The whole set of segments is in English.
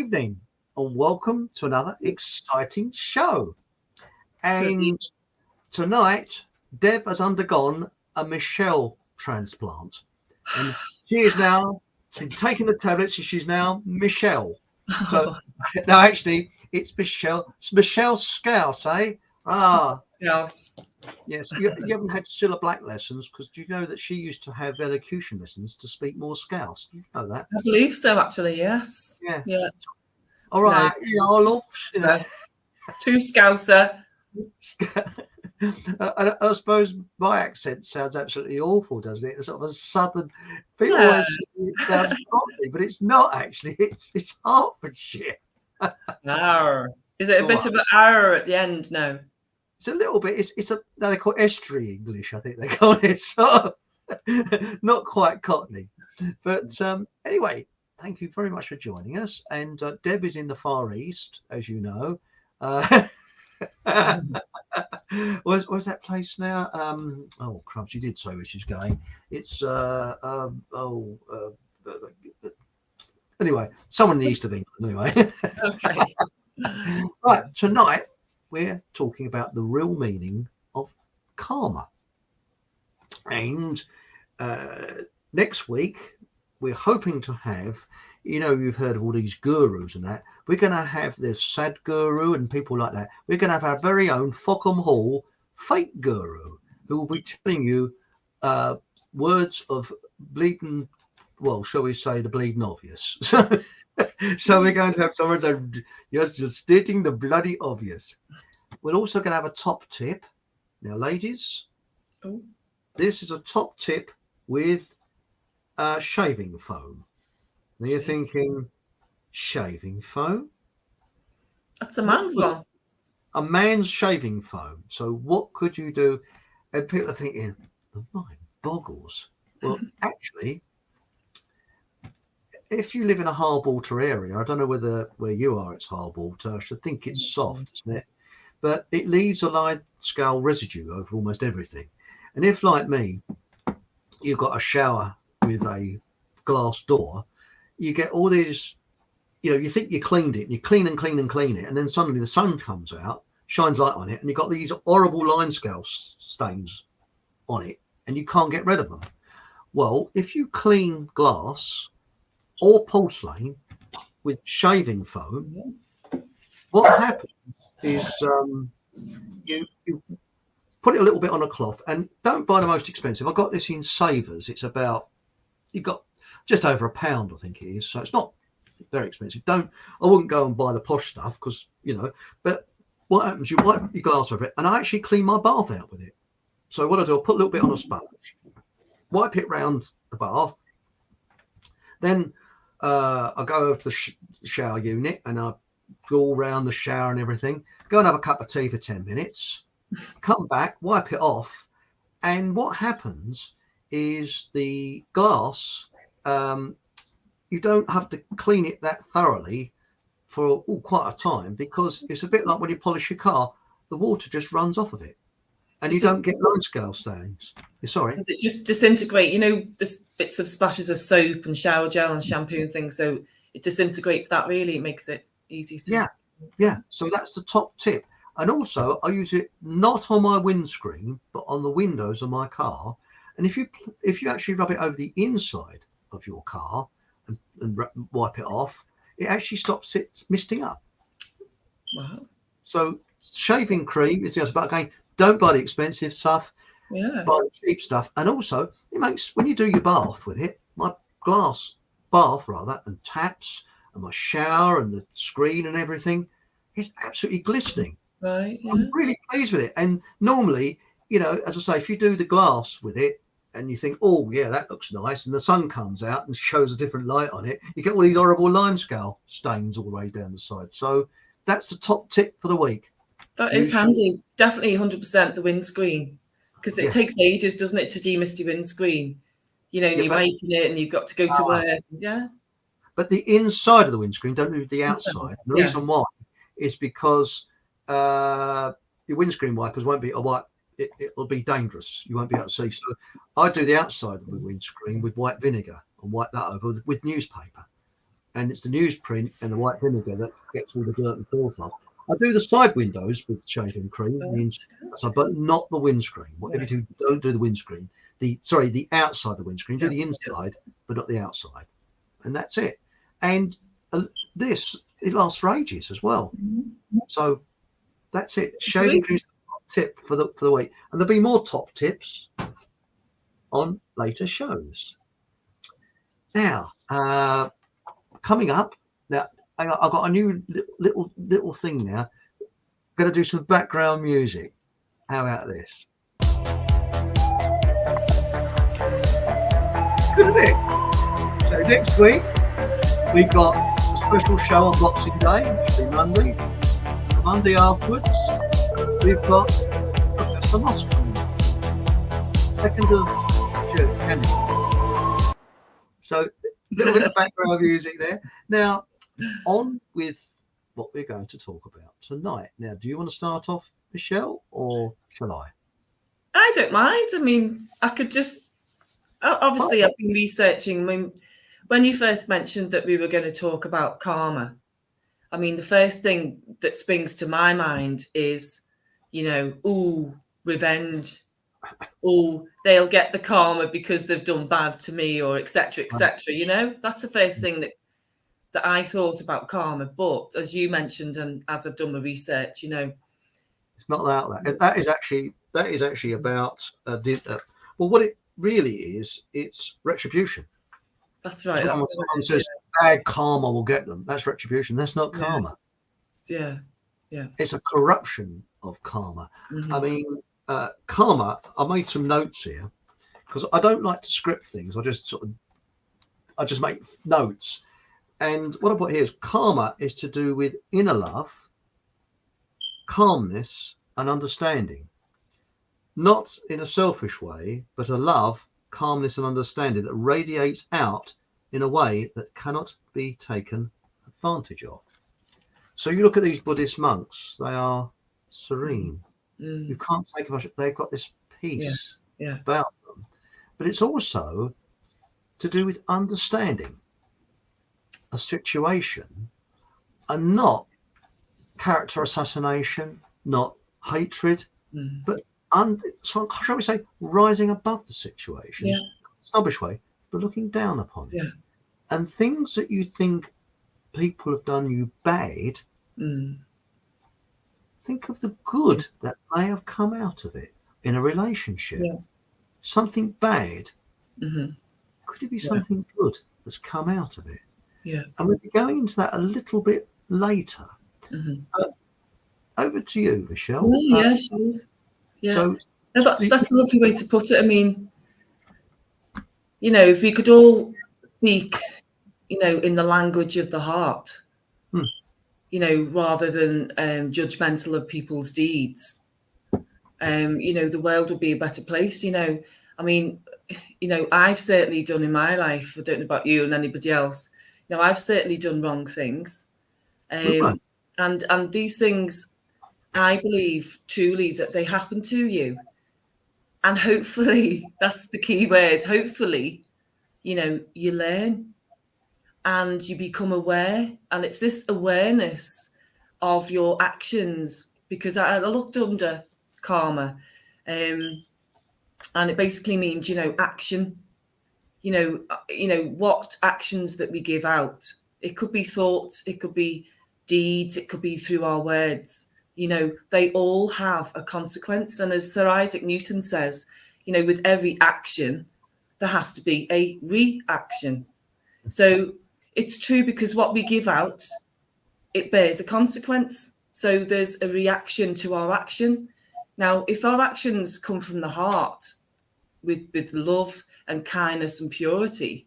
evening and welcome to another exciting show. And tonight, Deb has undergone a Michelle transplant. And she is now taking the tablets and she's now Michelle. So, no, actually, it's Michelle. It's Michelle Scouse, eh? Yes. Yes. You haven't had Cilla Black lessons because do you know that she used to have elocution lessons to speak more Scouse? Do you know that? I believe so, actually, yes. Yeah. All right. No. I love, True Scouser. I suppose my accent sounds absolutely awful, doesn't it? It's sort of a southern. People always say it sounds Cockney, but it's not actually. It's Hertfordshire. Arr. Is it a bit of an arr at the end? No. It's a little bit. It's a now they call it estuary English. I think they call it sort of not quite Cockney, but anyway. Thank you very much for joining us. And Deb is in the Far East, as you know. Where's that place now? Oh, crumbs, you did say where she's going. It's anyway, someone in the east of England. Anyway, Okay. Right. Tonight we're talking about the real meaning of karma, and next week we're hoping to have. You've heard of all these gurus and that. We're going to have this Sadhguru and people like that. We're going to have our very own Fockham Hall fake guru who will be telling you words of bleeding, well, shall we say the bleeding obvious. So we're going to have someone say, yes, you're stating the bloody obvious. We're also going to have a top tip. Now, ladies, this is a top tip with shaving foam. Now you're thinking, shaving foam? That's a man's one. A man's shaving foam. So what could you do? And people are thinking, the mind boggles. Well, actually, if you live in a hard water area, I don't know where you are, it's hard water. I should think it's soft, isn't it? But it leaves a light scale residue over almost everything. And if, like me, you've got a shower with a glass door, you get all these, you think you cleaned it, and you clean and clean and clean it, and then suddenly the sun comes out, shines light on it, and you've got these horrible line scale stains on it, and you can't get rid of them. Well, if you clean glass or porcelain with shaving foam, what happens is you put it a little bit on a cloth, and don't buy the most expensive. I got this in Savers. It's about, you got just over £1, I think it is. So it's not very expensive. I wouldn't go and buy the posh stuff because, but what happens, you wipe your glass over it, and I actually clean my bath out with it. So what I do, I put a little bit on a sponge, wipe it round the bath. Then I go over to the shower unit and I go all around the shower and everything, go and have a cup of tea for 10 minutes, come back, wipe it off. And what happens is the glass, you don't have to clean it that thoroughly for quite a time, because it's a bit like when you polish your car, the water just runs off of it and you don't get line scale stains. Sorry. Does it just disintegrate? There's bits of splashes of soap and shower gel and shampoo and things, so it disintegrates that really. It makes it easy to... Yeah. So that's the top tip. And also I use it not on my windscreen, but on the windows of my car. And if you actually rub it over the inside of your car and wipe it off, it actually stops it misting up. Wow. So shaving cream is just about going, don't buy the expensive stuff, buy the cheap stuff. And also it makes, when you do your bath with it, my glass bath rather, and taps and my shower and the screen and everything, it's absolutely glistening. Right. Yeah. I'm really pleased with it. And normally, as I say, if you do the glass with it, and you think, oh, yeah, that looks nice, and the sun comes out and shows a different light on it, you get all these horrible line scale stains all the way down the side. So that's the top tip for the week. That is handy. Definitely 100% the windscreen, because it takes ages, doesn't it, to demist your windscreen? You're wiping it and you've got to go to work. Yeah. But the inside of the windscreen, don't move the outside. The reason why is because your windscreen wipers won't be a white. It'll be dangerous. You won't be able to see. So I do the outside of the windscreen with white vinegar and wipe that over with newspaper. and it's the newsprint and the white vinegar that gets all the dirt and filth off. I do the side windows with shaving cream, but not the windscreen. Whatever you do, don't do the windscreen. The outside the windscreen. Do the inside, but not the outside. And that's it. And it lasts for ages as well. So that's it. Shaving cream is the top tip for the week, and there'll be more top tips on later shows. Now, coming up now, I've got a new little thing now. I'm going to do some background music. How about this? Good, isn't it? So next week we've got a special show on Boxing Day, which will be Monday. The Monday afterwards, we've got some Oscar. 2nd of January. So a little bit of background music there. Now, on with what we're going to talk about tonight. Now, do you want to start off, Michelle, or shall I? I don't mind. I mean, I could just... Obviously, I've been researching. When you first mentioned that we were going to talk about karma, I mean, the first thing that springs to my mind is, revenge. They'll get the karma because they've done bad to me, or etc., etc. That's the first thing that I thought about karma. But as you mentioned, and as I've done my research, it's not that. That is actually about what it really is. It's retribution. That's right. So when someone says bad karma will get them, that's retribution. That's not karma. Yeah. It's a corruption of karma. I mean, karma. I made some notes here because I don't like to script things. I just make notes. And what I put here is karma is to do with inner love, calmness, and understanding. Not in a selfish way, but a love, calmness, and understanding that radiates out in a way that cannot be taken advantage of. So you look at these Buddhist monks, they are serene. You can't take advantage. They've got this peace about them. But it's also to do with understanding a situation and not character assassination, not hatred, but so shall we say rising above the situation, snobbish way, but looking down upon it. And things that you think people have done you bad, think of the good that may have come out of it in a relationship. Something bad, could it be something good that's come out of it? And we'll be going into that a little bit later. Over to you, Michelle. Sure. So that's a lovely way to put it. I mean, if we could all speak, in the language of the heart, rather than judgmental of people's deeds, the world would be a better place. I mean, I've certainly done in my life, I don't know about you and anybody else, I've certainly done wrong things. And these things, I believe truly that they happen to you. And hopefully, that's the key word, hopefully, you learn and you become aware. And it's this awareness of your actions, because I looked under karma, and it basically means, action, what actions that we give out. It could be thoughts, it could be deeds, it could be through our words. They all have a consequence. And as Sir Isaac Newton says, with every action, there has to be a reaction. So it's true, because what we give out, it bears a consequence. So there's a reaction to our action. Now, if our actions come from the heart with love and kindness and purity,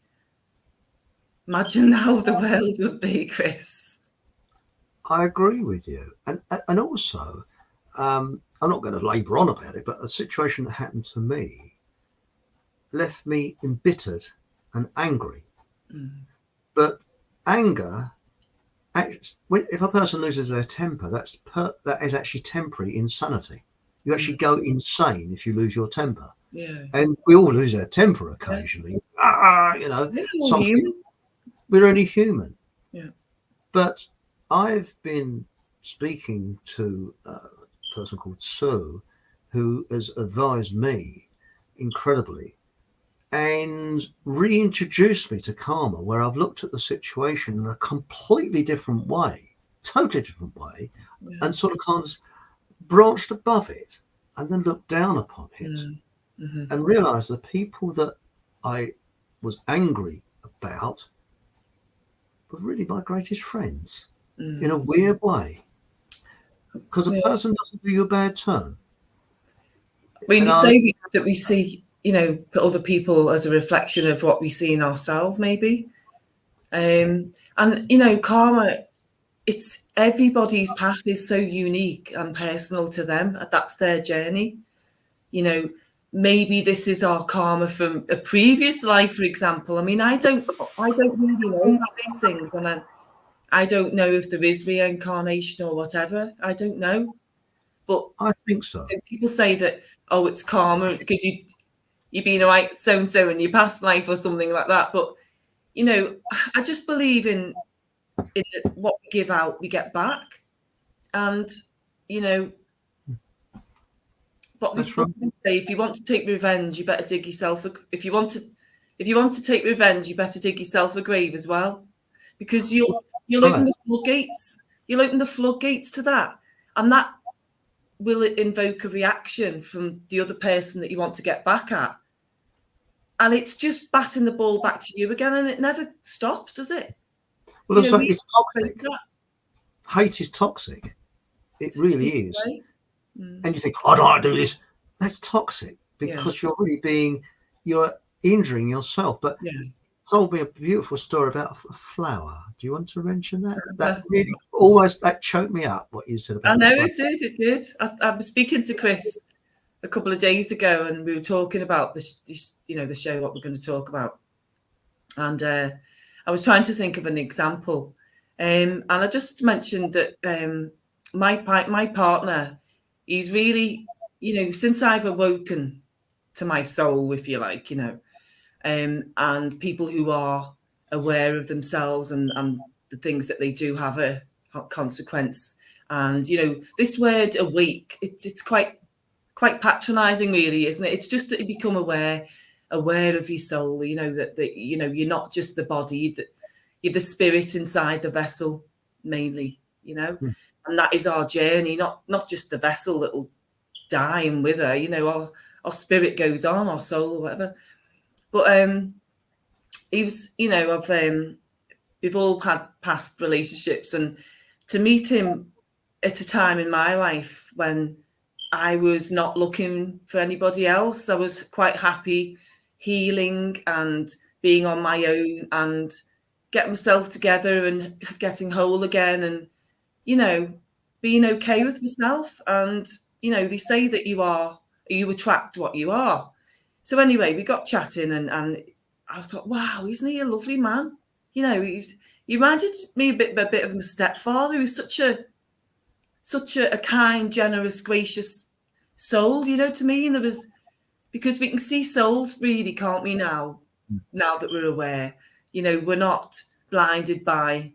imagine how the world would be, Chris. I agree with you. And also, I'm not going to labour on about it, but a situation that happened to me left me embittered and angry. But anger, if a person loses their temper, that is actually temporary insanity. You actually go insane if you lose your temper. And we all lose our temper occasionally. We're only human. But I've been speaking to a person called Sue, who has advised me incredibly and reintroduced me to karma, where I've looked at the situation in a completely different way, totally different way, and sort of kind of branched above it and then looked down upon it and realized the people that I was angry about were really my greatest friends in a weird way, because a person doesn't do you a bad turn. When you say that we see, other people as a reflection of what we see in ourselves, maybe. And, karma, it's everybody's path is so unique and personal to them. That's their journey. Maybe this is our karma from a previous life, for example. I mean, I don't really know about these things. And I don't know if there is reincarnation or whatever. I don't know. But I think so. People say that, oh, it's karma because you've been right so-and-so in your past life or something like that. But, I just believe in what we give out, we get back. And, but That's right. say, if you want to take revenge, you better dig yourself. If you want to take revenge, you better dig yourself a grave as well, because you'll open the floodgates. You'll open the floodgates to that, and that will invoke a reaction from the other person that you want to get back at. And it's just batting the ball back to you again, and it never stops, does it? Well, it's toxic. Hate is toxic. It really is. Right? And you think, I don't want to do this. That's toxic, because you're injuring yourself. But told me a beautiful story about a flower. Do you want to mention that? That really that choked me up, what you said about. I know it did. I was speaking to Chris a couple of days ago, and we were talking about this, the show, what we're going to talk about. And I was trying to think of an example. And I just mentioned that my partner, he's really, since I've awoken to my soul, if you like, and people who are aware of themselves and the things that they do have a consequence. And, this word awake, it's quite patronizing, really, isn't it? It's just that you become aware of your soul, that you're not just the body, that you're the spirit inside the vessel mainly, and that is our journey, not just the vessel that will die and wither, our spirit goes on, our soul or whatever. But he was, we've all had past relationships, and to meet him at a time in my life when I was not looking for anybody else, I was quite happy healing and being on my own and getting myself together and getting whole again, and being okay with myself. And they say that you attract what you are. So anyway, we got chatting, and I thought, wow, isn't he a lovely man? He reminded me a bit of my stepfather, who's such a kind, generous, gracious soul, to me. And because we can see souls really, can't we, now that we're aware, we're not blinded by,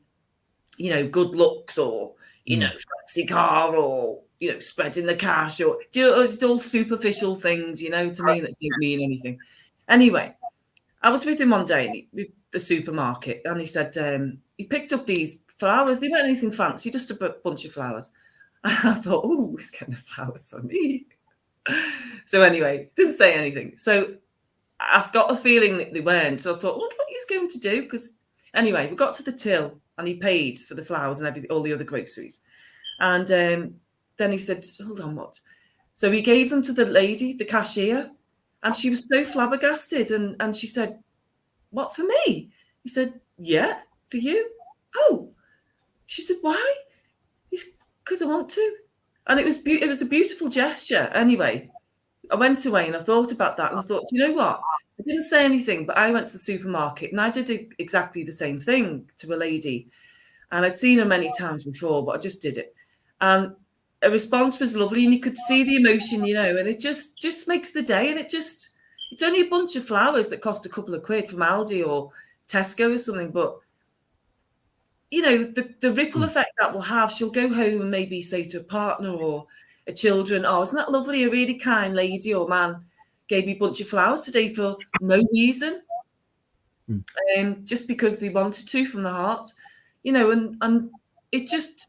good looks or, fancy car or, spreading the cash or, it's all superficial things, to me, that don't mean anything. Anyway, I was with him one day at the supermarket, and he said he picked up these flowers. They weren't anything fancy, just a bunch of flowers. And I thought, oh, he's getting the flowers for me. So anyway, didn't say anything. So I've got a feeling that they weren't. So I thought, what he's going to do? Because anyway, we got to the till, and he paid for the flowers and everything, all the other groceries. And then he said, hold on, what? So he gave them to the lady, the cashier, and she was so flabbergasted. And she said, what, for me? He said, yeah, for you. Oh, she said, why? Because I want to. And it was a beautiful gesture. Anyway, I went away and I thought about that, and I thought, you know what? I didn't say anything, but I went to the supermarket and I did exactly the same thing to a lady. And I'd seen her many times before, but I just did it. And a response was lovely, and you could see the emotion, and it just makes the day. And it's only a bunch of flowers that cost a couple of quid from Aldi or Tesco or something, but you know, the ripple effect that will have. She'll go home and maybe say to a partner or a children, oh, isn't that lovely? A really kind lady or man gave me a bunch of flowers today for no reason. Just because they wanted to from the heart, you know, and it just,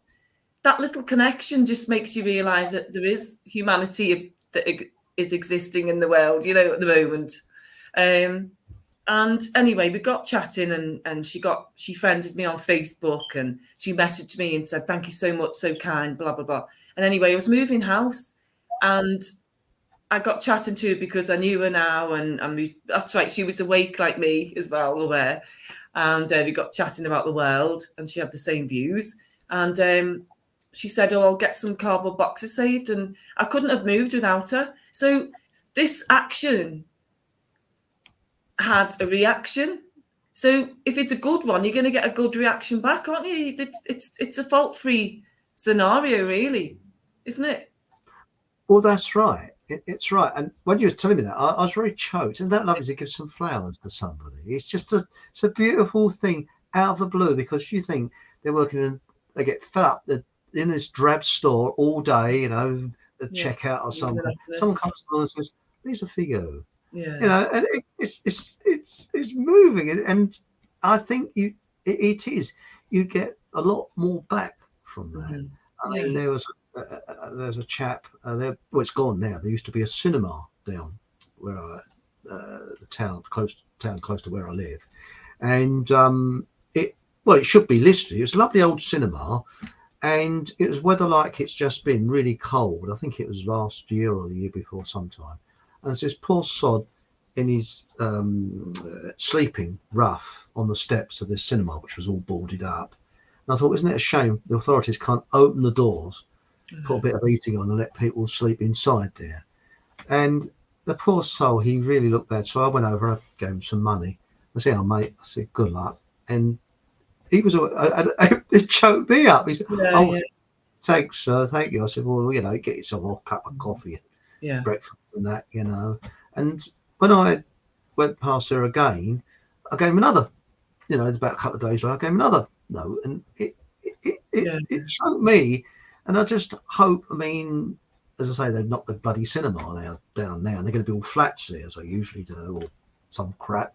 that little connection just makes you realize that there is humanity that is existing in the world, you know, at the moment. And anyway, we got chatting, and she friended me on Facebook, and she messaged me and said, thank you so much, so kind, blah, blah, blah. And anyway, I was moving house, and I got chatting to her because I knew her now, and that's right, she was awake like me as well, aware. And we got chatting about the world, and she had the same views. And she said, oh, I'll get some cardboard boxes saved, and I couldn't have moved without her. So this action had a reaction. So if it's a good one, you're going to get a good reaction back, aren't you? It's a fault-free scenario, really, isn't it? Well, that's right. It's right. And when you were telling me that, I was very choked. Isn't that lovely to give some flowers to somebody? It's just it's a beautiful thing out of the blue, because you think they're working and they get fed up in this drab store all day, you know, the checkout or something. Someone comes along and says, these are for you. Yeah. You know, and it's moving, and I think it is. You get a lot more back from that. Mm-hmm. I mean, there's a chap there. Well, it's gone now. There used to be a cinema down where the town close to where I live, and it should be listed. It's a lovely old cinema, and it was weather like it's just been really cold. I think it was last year or the year before sometime. And it's this poor sod in his sleeping rough on the steps of this cinema, which was all boarded up. And I thought, isn't it a shame the authorities can't open the doors, put a bit of heating on, and let people sleep inside there? And the poor soul, he really looked bad. So I went over and I gave him some money. I said, oh, mate, I said, good luck. And he was, it choked me up. He said, thanks, sir, thank you. I said, well, you know, get yourself a cup of coffee. Breakfast and that, you know. And when I went past there again, I gave him another, you know, about a couple of days later, I gave him another note, and it showed me. And I just hope, I mean, as I say, they've knocked the bloody cinema down now, and they're going to build flats there, as I usually do, or some crap.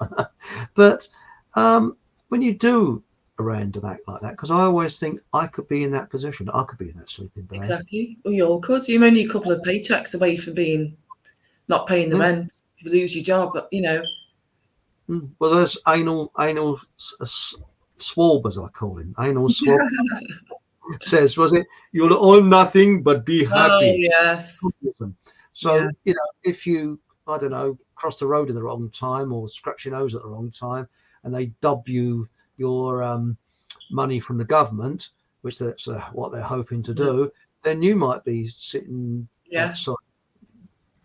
But when you do a random act like that, because I always think I could be in that position, I could be in that sleeping bag. Exactly. Well, you all could. You're only a couple of paychecks away from not paying the rent. You lose your job, but you know. Well, there's anal swab, as I call him. Anal swab says, was it, you'll own nothing but be happy. Oh, yes. So, you know, if you, I don't know, cross the road at the wrong time or scratch your nose at the wrong time, and they dub you your money from the government, which that's what they're hoping to do, then you might be sitting outside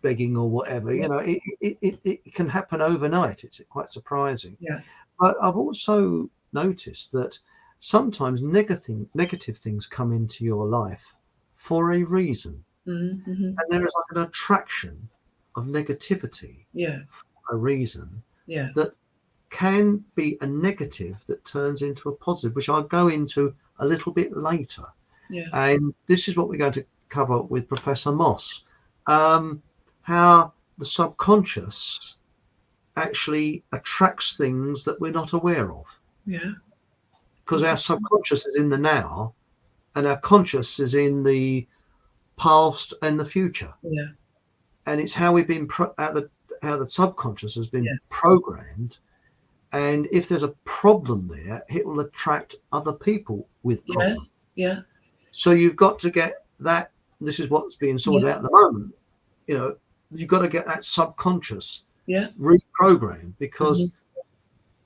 begging or whatever. You know, it can happen overnight. It's quite surprising. But I've also noticed that sometimes negative things come into your life for a reason, and there is like an attraction of negativity for a reason that can be a negative that turns into a positive, which I'll go into a little bit later. And this is what we're going to cover with Professor Moss, how the subconscious actually attracts things that we're not aware of. Because our subconscious is in the now, and our conscious is in the past and the future. And it's how we've been how the subconscious has been programmed. And if there's a problem there, it will attract other people with problems. So you've got to get that. This is what's being sorted out at the moment. You know, you've got to get that subconscious reprogrammed, because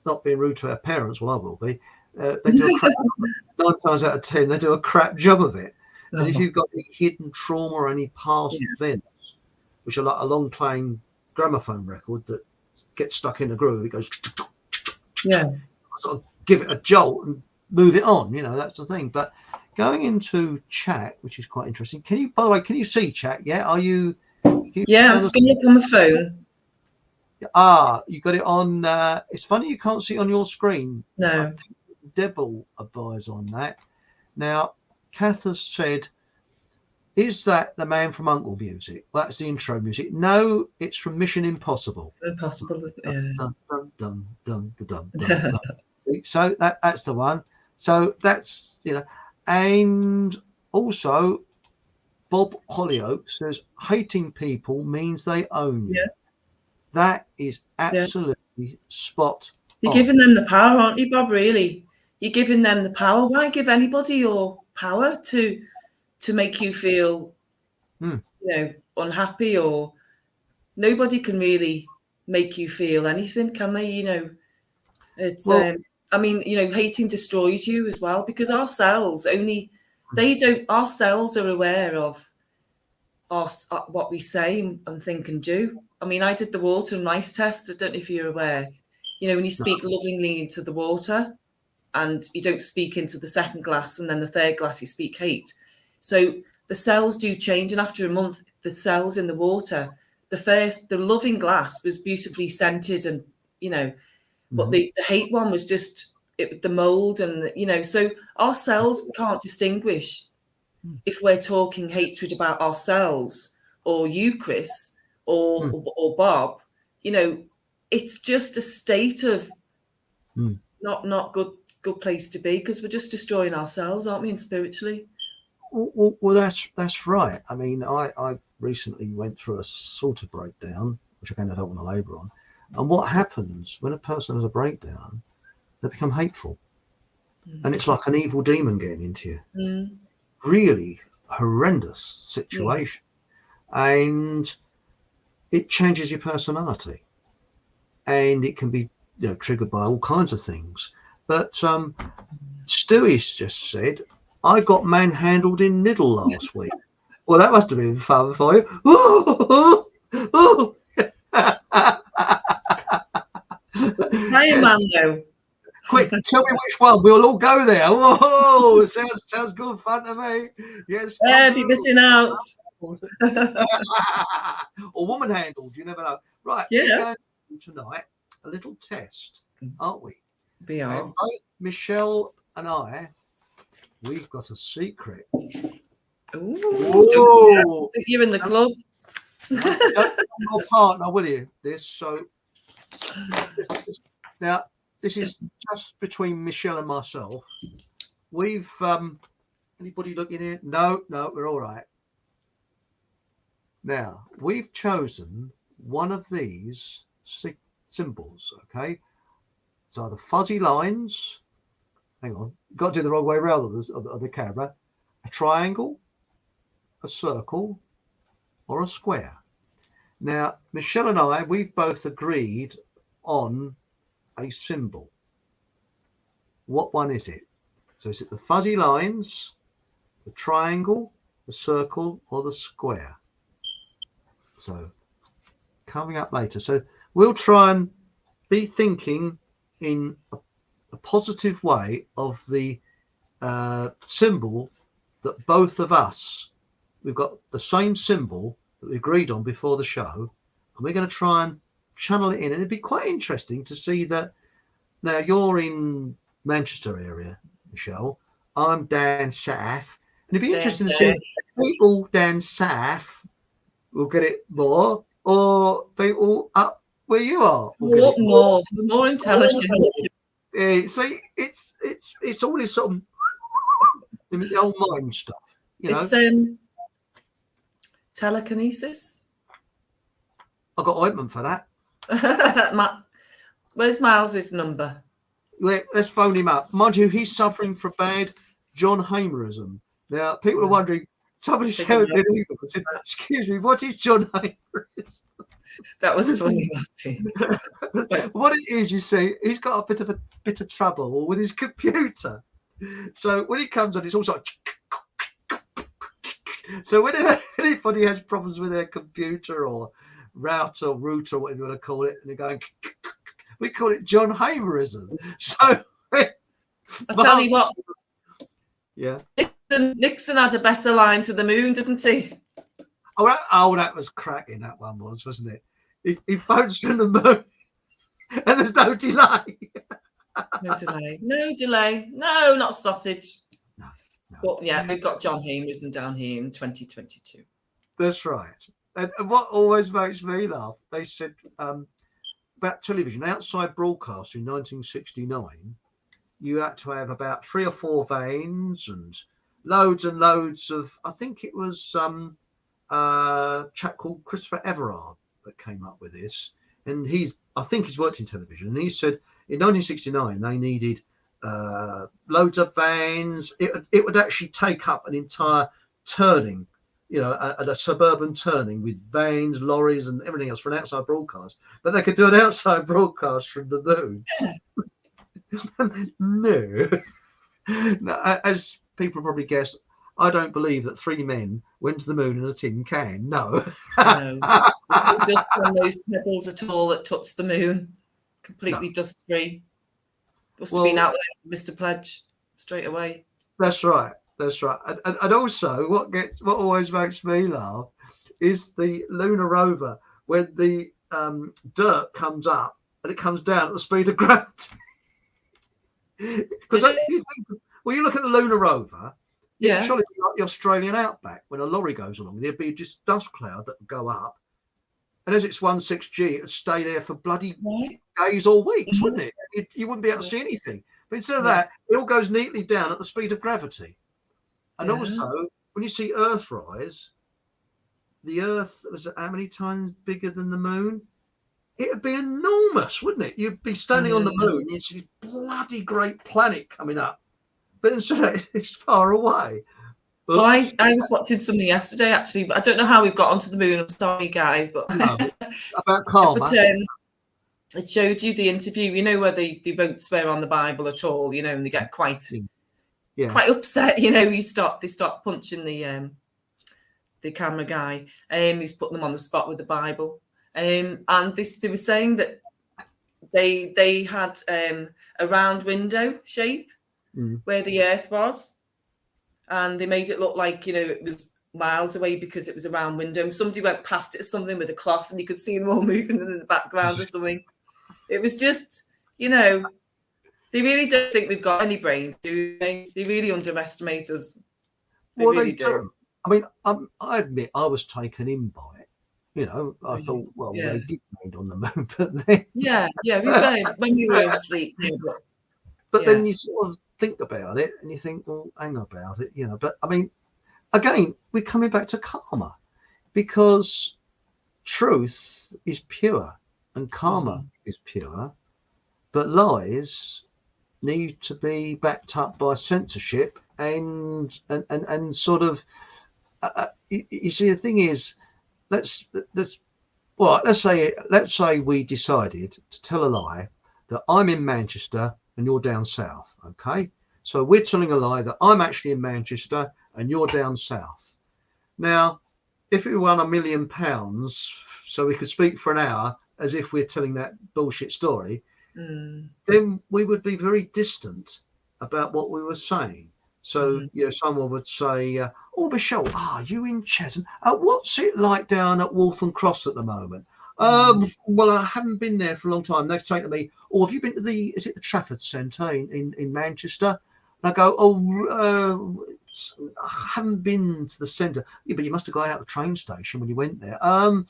not being rude to our parents, well, I will be. They do a crap 9 times out of 10. They do a crap job of it. And if you've got any hidden trauma or any past events, which are like a long playing gramophone record that gets stuck in a groove, it goes. Sort of give it a jolt and move it on, you know, that's the thing. But going into chat, which is quite interesting, can you, by the way, can you see chat? Are you I'm just going to look on the phone. You got it on. It's funny you can't see it on your screen. No. Deb will advise on that. Now, Kath has said, is that the Man from U.N.C.L.E. music? Well, that's the intro music. No, it's from Mission Impossible. So impossible, isn't it? Dun, dun, dun, dun, dun, dun, dun, dun. So that's the one. So that's, and also Bob Hollyoak says hating people means they own you. Yeah. That is absolutely spot You're on. giving them the power, aren't you, Bob? Really, you're giving them the power. Why give anybody your power to make you feel, unhappy? Or nobody can really make you feel anything, can they? It's. I mean, hating destroys you as well, because our cells our cells are aware of what we say and think and do. I mean, I did the water and rice test. I don't know if you're aware. When you speak lovingly into the water and you don't speak into the second glass, and then the third glass you speak hate. So the cells do change. And after a month, the cells in the water, the loving glass was beautifully scented and, but the hate one was just the mold and, so our cells can't distinguish if we're talking hatred about ourselves or you, Chris, or Bob. It's just a state of not good place to be, because we're just destroying ourselves, aren't we, and spiritually? Well, that's right. I mean, I recently went through a sort of breakdown, which again I don't want to labour on. And what happens when a person has a breakdown? They become hateful, and it's like an evil demon getting into you. Really horrendous situation, and it changes your personality, and it can be triggered by all kinds of things. But Stewie's just said, I got manhandled in Niddle last week. Well, that must have been fun for you. It's a Iron Man, though. Quick, tell me which one. We'll all go there. Whoa, sounds good fun to me. Yes. You're missing out. Or woman handled, you never know. Right, yeah. We're going to do tonight a little test, aren't we? We are. And both Michelle and I, we've got a secret. Ooh, you're in the club. Your partner, will you? Now, this is just between Michelle and myself. We've anybody looking here? No, we're all right. Now, we've chosen one of these symbols, okay? So the fuzzy lines, hang on, you've got to do the wrong way around of the camera. A triangle, a circle, or a square. Now, Michelle and I, we've both agreed on a symbol. What one is it? So is it the fuzzy lines, the triangle, the circle, or the square? So coming up later. So we'll try and be thinking in a positive way of the symbol that both of us, we've got the same symbol that we agreed on before the show, and we're going to try and channel it in. And it'd be quite interesting to see that. Now, you're in Manchester area, Michelle. I'm down south. And it'd be interesting to see if people down south will get it more, or people up where you are will get it more. More intelligent. So it's all this sort of the old mind stuff. It's telekinesis. I've got ointment for that. Where's Miles's number? Let's phone him up. Mind you, he's suffering from bad John Hamerism. Now, people are wondering, somebody showed me an email and said, excuse me, what is John Hamerism? That was funny, Matthew. What it is, you see, he's got a bit of trouble with his computer. So when he comes on, it's also like... So whenever anybody has problems with their computer or router, whatever you want to call it, and they're going... We call it John Hamerism. So I tell you what. Yeah. Nixon had a better line to the moon, didn't he? Oh, that was cracking. That one was, wasn't it? He phones from the moon, and there's no delay. No delay. No delay. No, not sausage. No. But yeah, we've got John Hamerson down here in 2022. That's right. And what always makes me laugh, they said about television, outside broadcast in 1969, you had to have about 3 or 4 vanes and loads of, I think it was a chap called Christopher Everard that came up with this. And I think he's worked in television. And he said in 1969, they needed loads of vanes. It would actually take up an entire turning, a suburban turning with vanes, lorries and everything else for an outside broadcast. But they could do an outside broadcast from the moon. No. As people probably guessed, I don't believe that 3 men went to the moon in a tin can. No. No. Dust on those pebbles at all that touched the moon. Completely dust-free. Must have been out with Mr. Pledge straight away. That's right. That's right. And also, what always makes me laugh is the lunar rover when the dirt comes up and it comes down at the speed of gravity. Because you look at the lunar rover, it's surely like the Australian outback. When a lorry goes along, there'd be just dust cloud that would go up, and as it's 16G, it'd stay there for bloody days or weeks, wouldn't it? You wouldn't be able to see anything. But instead of that, it all goes neatly down at the speed of gravity. And also, when you see Earth rise, the Earth was how many times bigger than the Moon? It'd be enormous, wouldn't it? You'd be standing on the moon, you'd see a bloody great planet coming up. But instead, it's far away. Well, I was watching something yesterday, actually, but I don't know how we've got onto the moon. I'm sorry, guys. But about karma. But it showed you the interview, where they won't swear on the Bible at all, and they get quite upset, they start punching the camera guy, who's putting them on the spot with the Bible. And they were saying that they had a round window shape where the Earth was, and they made it look like it was miles away because it was a round window. And somebody went past it or something with a cloth, and you could see them all moving in the background or something. It was just, they really don't think we've got any brain, do they? They really underestimate us. They really do. I mean, I admit I was taken in by it. I thought, they did land on the moon, but then we were when we were asleep. But then you sort of think about it, and you think, well, hang about it, But I mean, again, we're coming back to karma, because truth is pure and karma is pure, but lies need to be backed up by censorship and sort of. You see, the thing is. Let's say we decided to tell a lie that I'm in Manchester and you're down south. Okay, so we're telling a lie that I'm actually in Manchester and you're down south. Now, if we won £1 million, so we could speak for an hour as if we're telling that bullshit story, then we would be very distant about what we were saying. So, someone would say, oh, Michelle, you in Chesham? What's it like down at Waltham Cross at the moment? Well, I haven't been there for a long time. They'd say to me, oh, have you been to the Trafford Centre in Manchester? And I go, I haven't been to the centre. Yeah, but you must have got out of the train station when you went there. And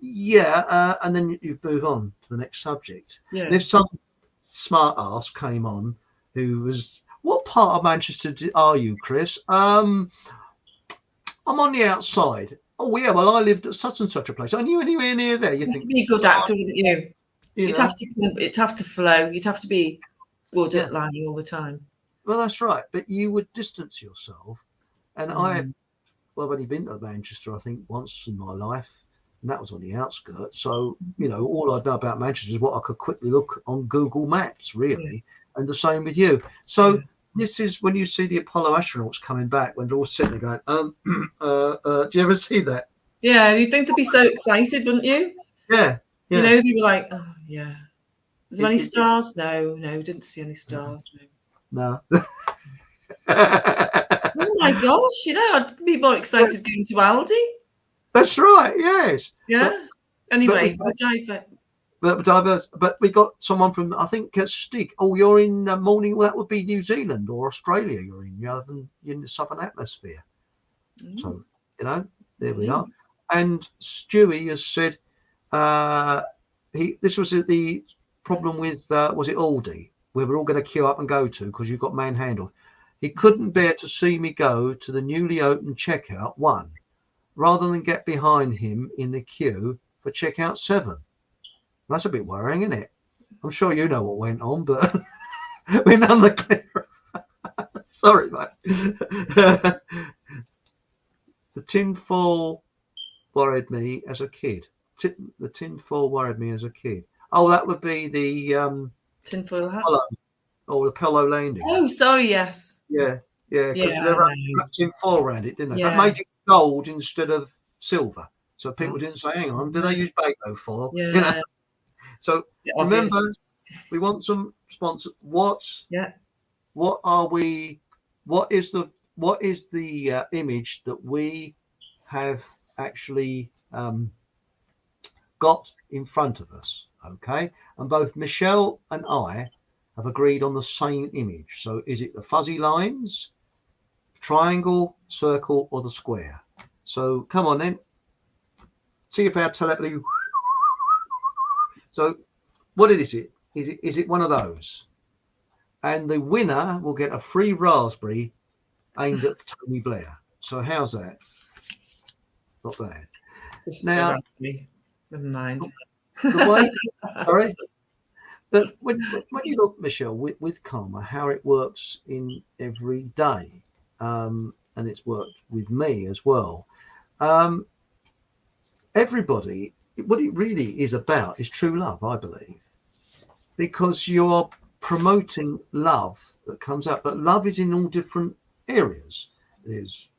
then you move on to the next subject. Yeah. And if some smart ass came on who was... What part of Manchester are you, Chris? I'm on the outside. Oh, yeah, well, I lived at such and such a place. Are you anywhere near there? You think to be a good actor, You'd have to flow. You'd have to be good at lying all the time. Well, that's right. But you would distance yourself. And I've only been to Manchester, I think, once in my life. And that was on the outskirts. So, all I know about Manchester is what I could quickly look on Google Maps, really. And the same with you. So this is when you see the Apollo astronauts coming back, when they're all sitting there going, do you ever see that? Yeah, you'd think they'd be so excited, wouldn't you? Yeah. They were like, oh, yeah. Is there any stars? No, didn't see any stars. No. Oh, my gosh, I'd be more excited going to Aldi. That's right, yes. Yeah. Anyway, we'll dive back. but diverse. But we got someone from, I think, Stig. Oh, you're in morning. Well, that would be New Zealand or Australia. You're in the southern atmosphere. So there we are. And Stewie has said this was the problem with was it Aldi, where we're all going to queue up and go to because you've got manhandled. He couldn't bear to see me go to the newly opened checkout 1 rather than get behind him in the queue for checkout 7. That's a bit worrying, isn't it? I'm sure you know what went on, but we're none the clearer. Sorry, mate. The tinfoil worried me as a kid. The tinfoil worried me as a kid. Oh, that would be the tinfoil hat. Or the pillow landing. Oh, sorry, yes. Yeah, because they wrapped in foil around it, didn't they? Yeah. But made it gold instead of silver, so people didn't say, "Hang on, do they use Baco foil?" Yeah. So remember, we want some sponsors. What are we? What is the image that we have actually got in front of us? Okay, and both Michelle and I have agreed on the same image. So is it the fuzzy lines, triangle, circle, or the square? So come on then. See if our telepathy. So what is it? Is it one of those? And the winner will get a free raspberry aimed at Tony Blair. So how's that? Not bad. Now, never mind. The way, sorry. But when you look, Michelle, with karma, how it works in every day, and it's worked with me as well. Everybody, what it really is about is true love, I believe, because you're promoting love that comes out. But love is in all different areas. There's,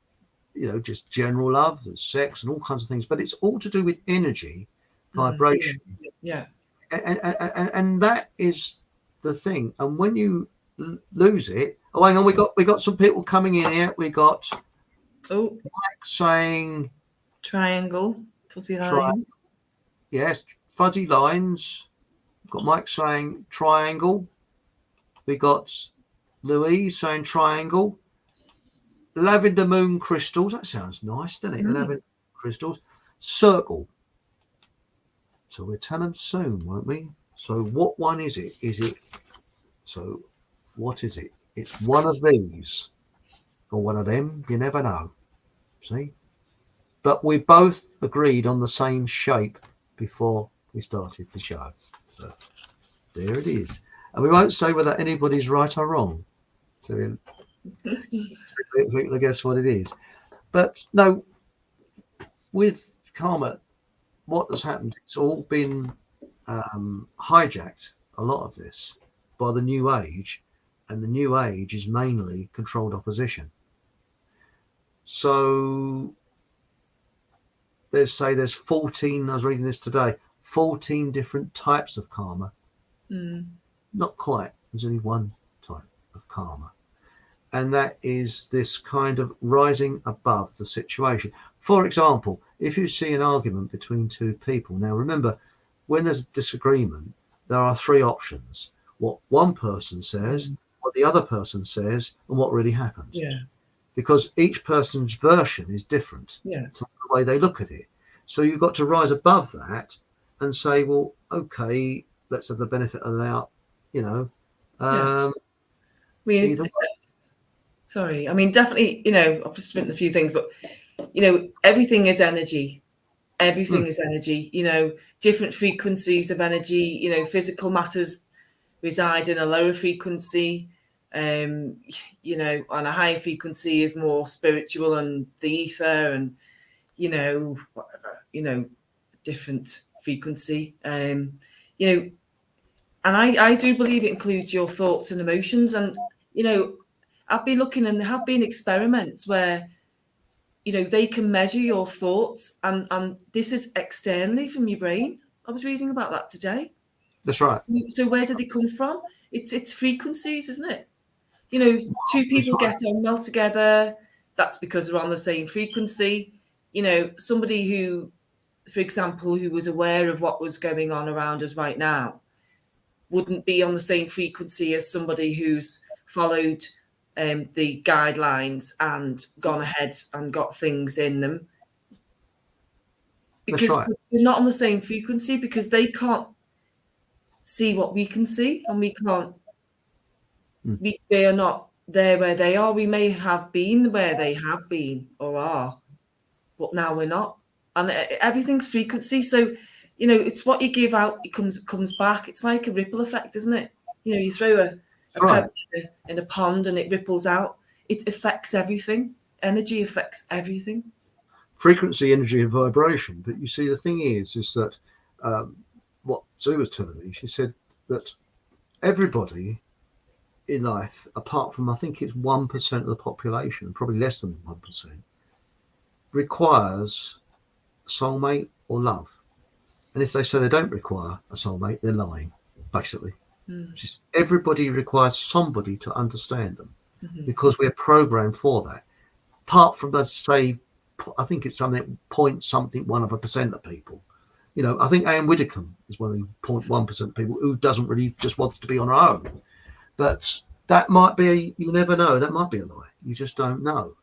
just general love, there's sex and all kinds of things, but it's all to do with energy, vibration. Yeah. And that is the thing. And when you lose it, hang on, we got some people coming in here. We got Mike saying triangle, fuzzy lines. Yes, fuzzy lines. We've got Mike saying triangle. We got Louise saying triangle. Lavender moon crystals. That sounds nice, doesn't it? Lavender crystals. Circle. So we'll tell them soon, won't we? So what one is it? So what is it? It's one of these or one of them. You never know. See? But we both agreed on the same shape before we started the show. So there it is. And we won't say whether anybody's right or wrong. So we'll guess what it is. But no, with karma, what has happened, it's all been hijacked, a lot of this, by the new age, and the new age is mainly controlled opposition. So there's 14, I was reading this today, 14 different types of karma. Not quite, there's only one type of karma. And that is this kind of rising above the situation. For example, if you see an argument between two people, now remember, when there's a disagreement, there are 3 options. What one person says, what the other person says, and what really happens. Yeah. Because each person's version is different to the way they look at it. So you've got to rise above that and say, well, okay, let's have the benefit of the doubt, Sorry, I mean, definitely, I've just written a few things, but, everything is energy. Everything is energy, different frequencies of energy, physical matters reside in a lower frequency, on a higher frequency is more spiritual and the ether and, whatever, different frequency. And I do believe it includes your thoughts and emotions. And, I've been looking, and there have been experiments where, they can measure your thoughts, and this is externally from your brain. I was reading about that today. That's right. So where do they come from? It's frequencies, isn't it? Two people get on well together. That's because they're on the same frequency. Somebody who for example, who was aware of what was going on around us right now, wouldn't be on the same frequency as somebody who's followed the guidelines and gone ahead and got things in them. Because That's right. we're not on the same frequency, because they can't see what we can see, and we can't. They are not there where they are. We may have been where they have been or are, but now we're not. And everything's frequency. So, it's what you give out, it comes back. It's like a ripple effect, isn't it? You throw a pebble in a pond and it ripples out. It affects everything. Energy affects everything. Frequency, energy, and vibration. But you see, the thing is that what Sue was telling me, she said that everybody in life, apart from, I think it's 1% of the population, probably less than 1%, requires a soulmate or love. And if they say they don't require a soulmate, they're lying, basically. Just everybody requires somebody to understand them, because we're programmed for that. Apart from, let's say, I think it's something 0.1% of people. I think Anne Widdecombe is one of the 0.1% of people who doesn't really just wants to be on her own. But that might be, you never know, that might be a lie. You just don't know.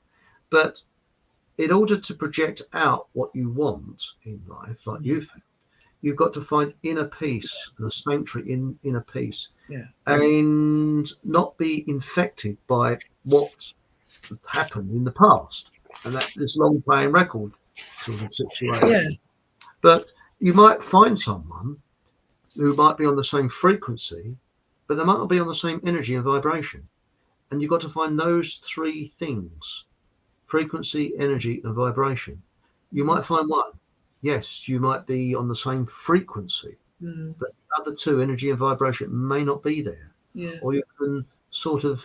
But in order to project out what you want in life, like you found, you've got to find inner peace, and a sanctuary in inner peace, and not be infected by what happened in the past, and that this long playing record sort of situation. Yeah. But you might find someone who might be on the same frequency, but they might not be on the same energy and vibration. And you've got to find those three things: frequency, energy, and vibration. You might find one. Yes, you might be on the same frequency, but the other two, energy and vibration, may not be there. Yeah. Or you can sort of,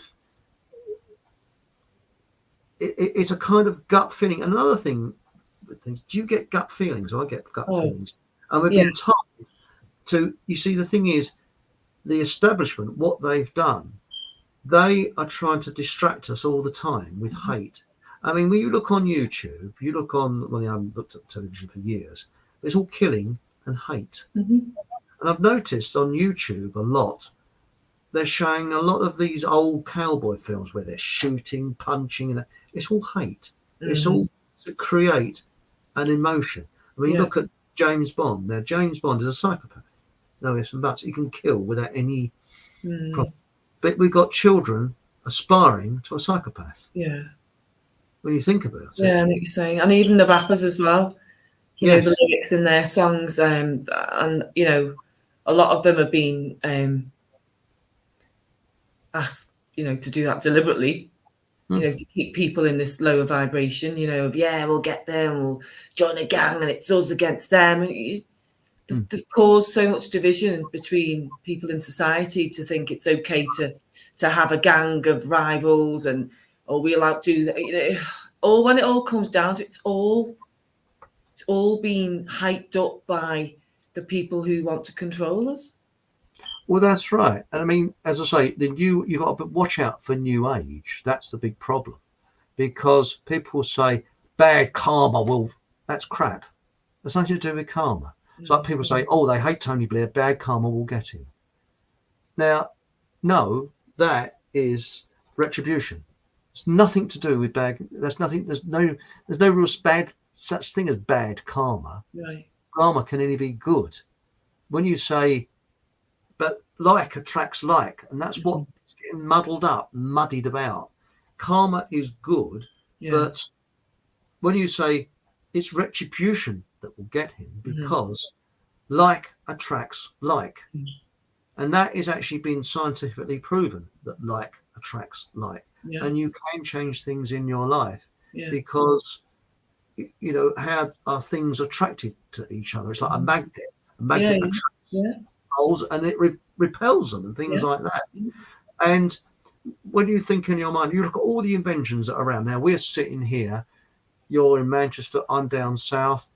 it's a kind of gut feeling. Another thing with things, do you get gut feelings? I get gut feelings. And we've been told to, you see, the thing is, the establishment, what they've done, they are trying to distract us all the time with hate. I mean, when you look on YouTube, I haven't looked at television for years, it's all killing and hate. And I've noticed on YouTube a lot, they're showing a lot of these old cowboy films where they're shooting, punching, and it's all hate. It's all to create an emotion. I mean, look at James Bond. Now, James Bond is a psychopath. No ifs and buts. He can kill without any problem. But we've got children aspiring to a psychopath. Yeah. When you think about it. Yeah, I know what you're saying. And even the rappers as well. You know, the lyrics in their songs, and a lot of them have been asked, to do that deliberately, to keep people in this lower vibration, we'll get there and we'll join a gang and it's us against them. They've caused so much division between people in society to think it's okay to have a gang of rivals and, we'll outdo that, or when it all comes down to it, it's all being hyped up by the people who want to control us. Well, that's right. And I mean, as I say, you got to watch out for New Age. That's the big problem, because people say bad karma. That's crap. There's nothing to do with karma. It's like people say, they hate Tony Blair. Bad karma will get him. Now, no, that is retribution. It's nothing to do with bad. There's no real bad such thing as bad karma. Right. Karma can only be good. When you say, but like attracts like, and that's what's getting muddied about. Karma is good, but when you say it's retribution that will get him, because like attracts like, and that is actually been scientifically proven, that like attracts like, and you can change things in your life because how are things attracted to each other? It's like a magnet. A magnet attracts poles and it repels them and things like that. And when you think in your mind, you look at all the inventions that are around. Now we're sitting here, you're in Manchester, I'm down south.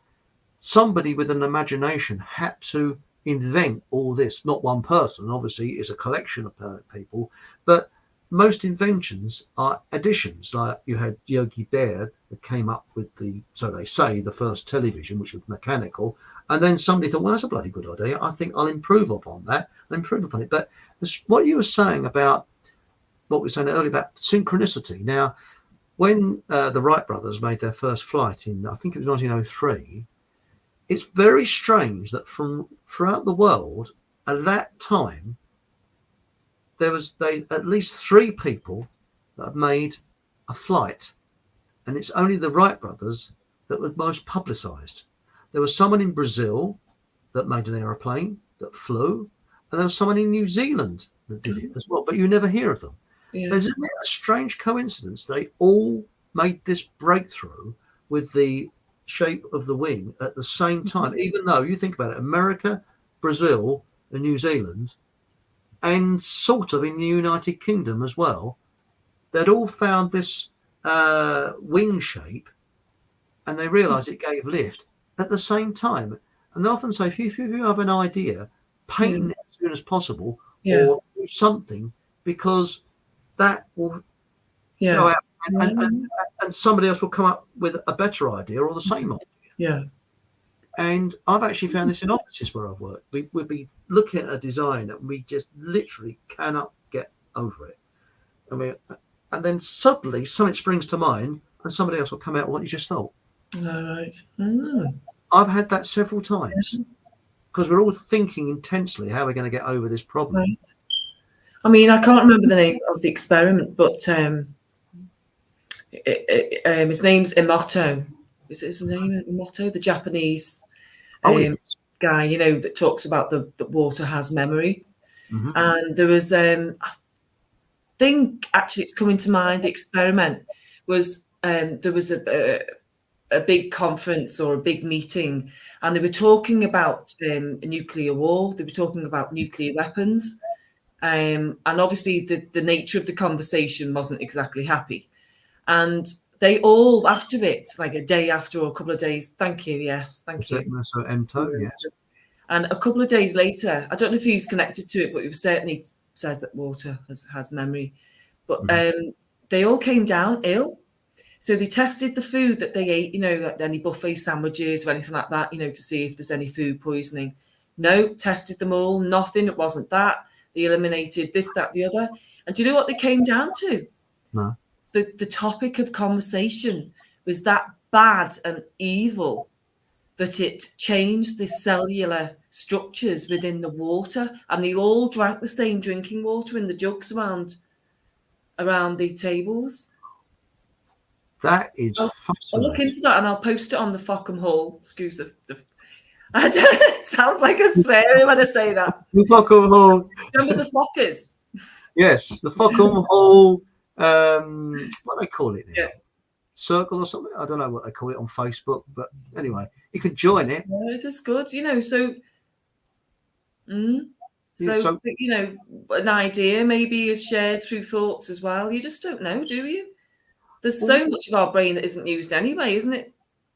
Somebody with an imagination had to invent all this. Not one person, obviously, it's a collection of people, but most inventions are additions. Like you had Yogi Bear that came up with so they say, the first television, which was mechanical. And then somebody thought, well, that's a bloody good idea. I think I'll improve upon that and improve upon it. But what you were saying about what we were saying earlier about synchronicity. Now, when the Wright brothers made their first flight in, I think it was 1903, it's very strange that from throughout the world at that time, there was at least 3 people that have made a flight, and it's only the Wright brothers that were most publicized. There was someone in Brazil that made an aeroplane that flew, and there was someone in New Zealand that did it as well, but you never hear of them. Yeah. But isn't it a strange coincidence? They all made this breakthrough with the shape of the wing at the same time, even though you think about it, America, Brazil, and New Zealand, and sort of in the United Kingdom as well, they'd all found this wing shape, and they realized it gave lift at the same time. And they often say, if you have an idea, patent it as soon as possible, or do something, because that will go out, and somebody else will come up with a better idea or the same idea. Yeah. And I've actually found this in offices where I've worked. We'd be looking at a design and we just literally cannot get over it. And then suddenly something springs to mind and somebody else will come out with what you just thought. Right. I've had that several times because we're all thinking intensely how we're going to get over this problem. Right. I mean, I can't remember the name of the experiment, but his name's Emoto. Is his name Emoto? The Japanese guy, that talks about that water has memory. Mm-hmm. And there was, I think, actually, it's coming to mind. The experiment was there was a big conference or a big meeting, and they were talking about a nuclear war. They were talking about nuclear weapons. And obviously the nature of the conversation wasn't exactly happy. And they all, after it, like a day after or a couple of days, thank you, yes, thank you. So MTO, yes. And a couple of days later, I don't know if he was connected to it, but he certainly says that water has memory. But they all came down ill. So they tested the food that they ate, any buffet sandwiches or anything like that, to see if there's any food poisoning. No, tested them all, nothing, it wasn't that. They eliminated this, that, the other. And do you know what they came down to? No. The topic of conversation was that bad and evil that it changed the cellular structures within the water. And they all drank the same drinking water in the jugs around the tables. That is fascinating. I'll look into that and I'll post it on the Fockham Hall. Excuse the it sounds like a swearing when I say that. The Fockham Hall. Remember the Fockers? Yes, the Fockham Hall. What do they call it now? Yeah. Circle or something? I don't know what they call it on Facebook, but anyway, you can join it. Yeah, it is good, So, an idea maybe is shared through thoughts as well. You just don't know, do you? There's so much of our brain that isn't used anyway, isn't it?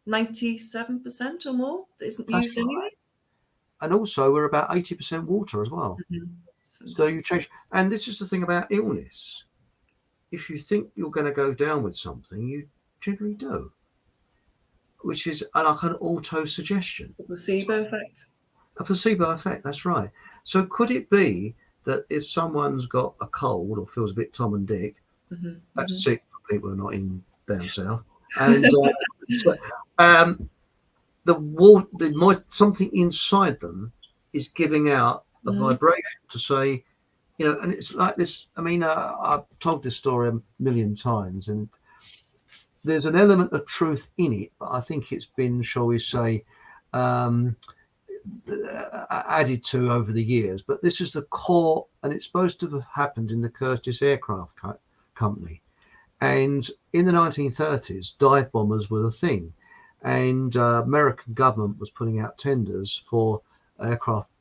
97% or more that isn't used anyway. And also, we're about 80% water as well. Mm-hmm. So you change. And this is the thing about illness. If you think you're going to go down with something, you generally do. Which is like an auto-suggestion. A placebo effect. A placebo effect, that's right. So could it be that if someone's got a cold or feels a bit Tom and Dick, that's sick for people who are not in down south, and something inside them is giving out a vibration to say, and it's like this. I mean, I've told this story a million times, and there's an element of truth in it, but I think it's been, shall we say, added to over the years. But this is the core, and it's supposed to have happened in the Curtiss Aircraft Company. And in the 1930s, dive bombers were the thing, and American government was putting out tenders for aircraft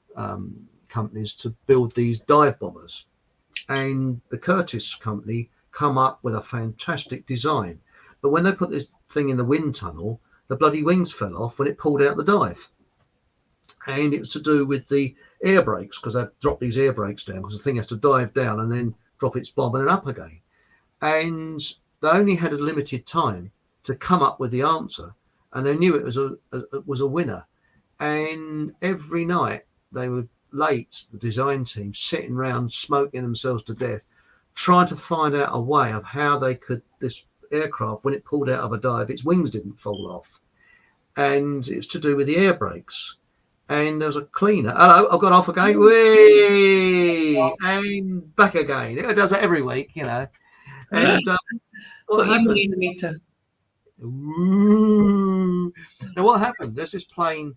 companies to build these dive bombers, and the Curtiss company come up with a fantastic design. But when they put this thing in the wind tunnel, the bloody wings fell off when it pulled out the dive, and it was to do with the air brakes, because they've dropped these air brakes down because the thing has to dive down and then drop its bomb and then up again. And they only had a limited time to come up with the answer, and they knew it was a winner. And every night they were late, the design team, sitting around smoking themselves to death, trying to find out a way of how they could, this aircraft, when it pulled out of a dive, its wings didn't fall off. And it's to do with the air brakes. And there was a cleaner. Hello, I've got off again. Whee! And back again. It does that every week, you know. And what happened? In the meter. Ooh. Now, what happened? There's this plane,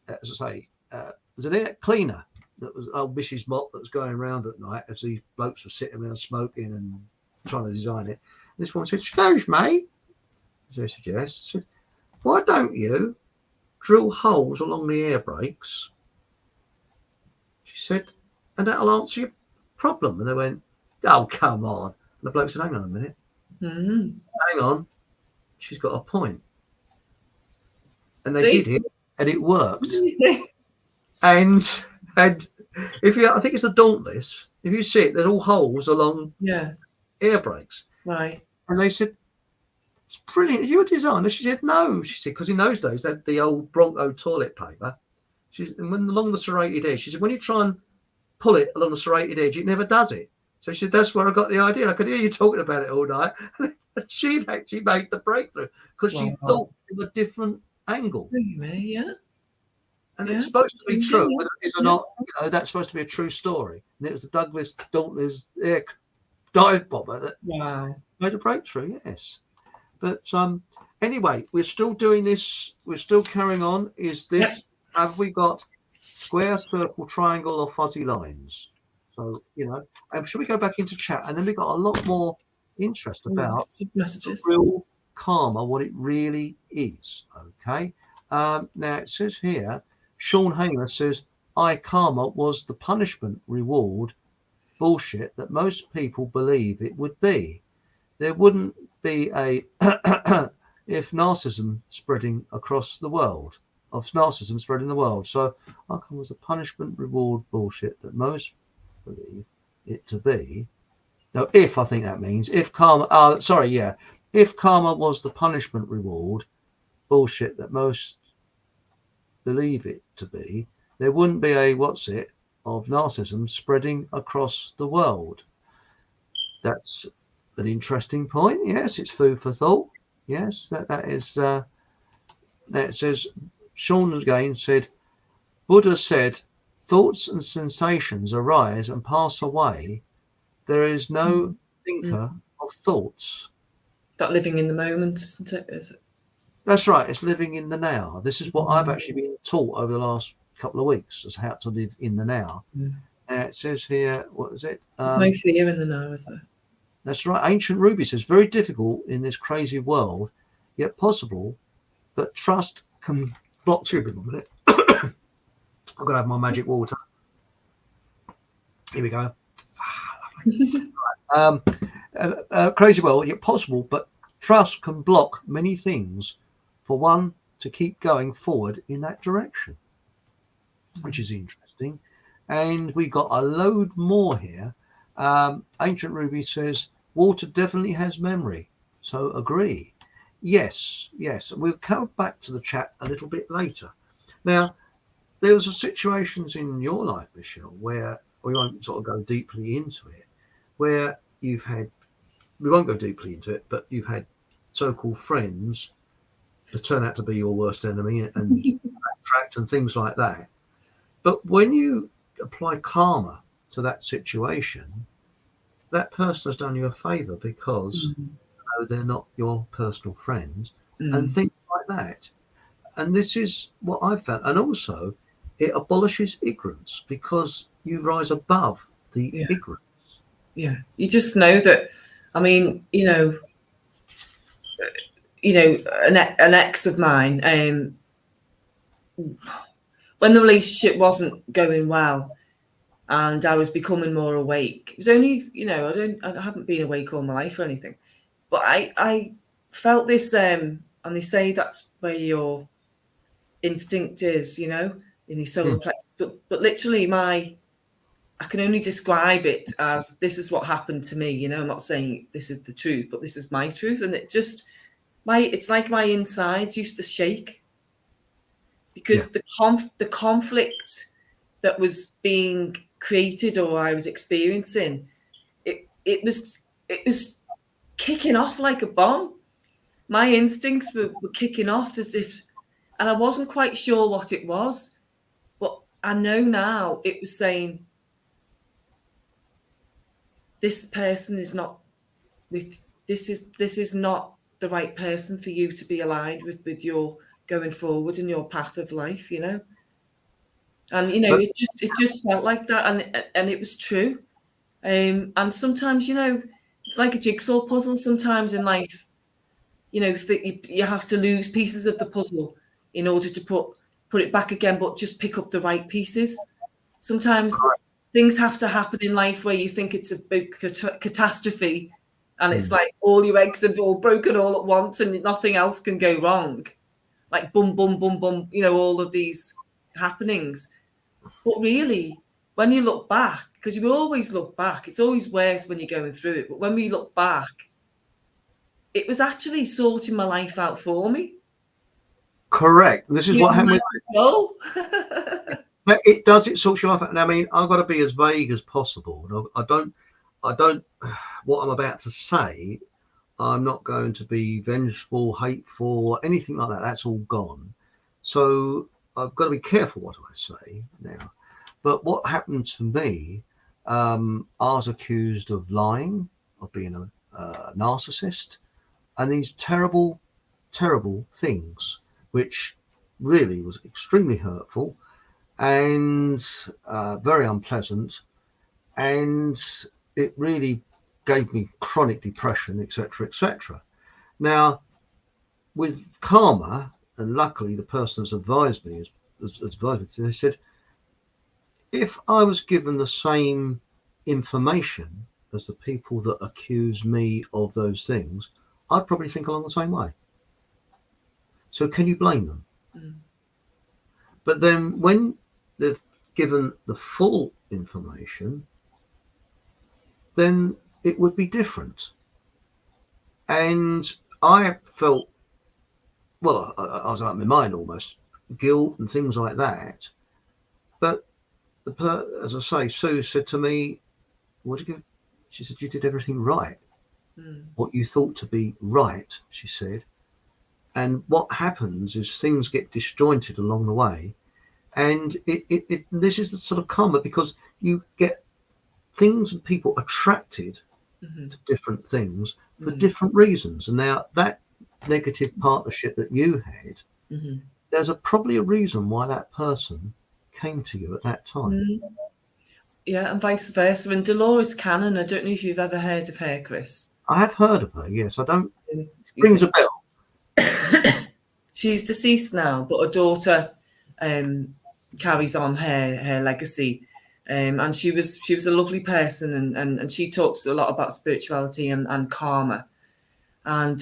as I say, there's an air cleaner that was old Mrs. Mott that was going around at night as these blokes were sitting around smoking and trying to design it. And this one said, "Excuse me." So I said, "Yes." I said, "Why don't you drill holes along the air brakes?" She said, "And that'll answer your problem." And they went, "Oh, come on." And the bloke said, "Hang on a minute. Hang on. She's got a point." And they did it, and it worked. And if you, I think it's the Dauntless. If you see it, there's all holes along air brakes. Right. And they said, "It's brilliant. Are you a designer?" She said, "No." She said, because in those days they had the old Bronco toilet paper. And when along the serrated edge, she said, when you try and pull it along the serrated edge, it never does it. So she said, "That's where I got the idea. I could hear you talking about it all night." She'd actually made the breakthrough because she thought of a different angle. Yeah. And it's supposed to be true, whether it is or not. You know, that's supposed to be a true story. And it was the Dauntless air dive bomber that made a breakthrough. Yes, but anyway, we're still doing this. We're still carrying on. Is this? Have we got square, circle, triangle, or fuzzy lines? So you know, should we go back into chat? And then we got a lot more interest about messages. Real karma, what it really is. Okay. Now it says here, Sean Hamer says, karma was the punishment reward bullshit that most people believe it would be. There wouldn't be a if narcissism spreading across the world, of narcissism spreading the world. So karma was a punishment reward bullshit that most believe it to be. No, if I think that means if karma, if karma was the punishment reward bullshit that most believe it to be, there wouldn't be a of narcissism spreading across the world. That's an interesting point. Yes, it's food for thought. Yes, that is. It says, Sean again said, Buddha said, thoughts and sensations arise and pass away. There is no thinker of thoughts. That living in the moment, isn't it? Is it? That's right. It's living in the now. This is what I've actually been taught over the last couple of weeks, is how to live in the now. It says here, what is it? There's no fear in the now, is there? That's right. Ancient Ruby says, very difficult in this crazy world, yet possible, but trust can block. Excuse me a minute. I've got to have my magic water. Here we go. Crazy world, yet possible, but trust can block many things for one to keep going forward in that direction, which is interesting. And we got a load more here. Ancient Ruby says water definitely has memory, so agree. Yes, we'll come back to the chat a little bit later. Now, there was situations in your life, Michelle, where we won't sort of go deeply into it, where we won't go deeply into it, but you've had so-called friends that turn out to be your worst enemy and attract and things like that. But when you apply karma to that situation, that person has done you a favor because they're not your personal friends and things like that. And this is what I've found. And also, it abolishes ignorance because you rise above the ignorance. Yeah, you just know that. I mean, an ex of mine, when the relationship wasn't going well and I was becoming more awake, it was only, I haven't been awake all my life or anything, but I felt this, and they say that's where your instinct is, in the solar plexus, but literally my I can only describe it as this is what happened to me. You know, I'm not saying this is the truth, but this is my truth. And it's like my insides used to shake because the conflict that was being created or I was experiencing, it was kicking off like a bomb. My instincts were kicking off as if, and I wasn't quite sure what it was, but I know now it was saying, this person is not with, this is not the right person for you to be aligned with your going forward in your path of life, you know. And you know, it just felt like that, and it was true. And sometimes, you know, it's like a jigsaw puzzle. Sometimes in life, you know, you have to lose pieces of the puzzle in order to put it back again, but just pick up the right pieces. Sometimes things have to happen in life where you think it's a big catastrophe, and it's like all your eggs have all broken all at once, and nothing else can go wrong. Like boom, boom, boom, boom. You know, all of these happenings. But really, when you look back, because you always look back, it's always worse when you're going through it. But when we look back, it was actually sorting my life out for me. Correct. This is what happened. It does. It sorts your life out. And I mean, I've got to be as vague as possible. I don't. What I'm about to say, I'm not going to be vengeful, hateful, anything like that. That's all gone. So I've got to be careful what I say now. But what happened to me, I was accused of lying, of being a narcissist, and these terrible, terrible things, which really was extremely hurtful and very unpleasant. And it really gave me chronic depression, etc., etc. Now, with karma, and luckily the person has advised me, they said, if I was given the same information as the people that accuse me of those things, I'd probably think along the same way. So can you blame them? But then when they've given the full information, then it would be different. And I felt, well, I was out of my mind almost, guilt and things like that. But as I say, Sue said to me, she said, you did everything right. What you thought to be right, she said. And what happens is things get disjointed along the way. And this is the sort of karma, because you get things and people attracted to different things for different reasons. And now that negative partnership that you had, there's probably a reason why that person came to you at that time. Yeah, and vice versa. And Dolores Cannon, I don't know if you've ever heard of her, Chris. I have heard of her, yes. I don't. Rings a bell. She's deceased now, but her daughter carries on her legacy. And she was a lovely person, and she talks a lot about spirituality and karma. And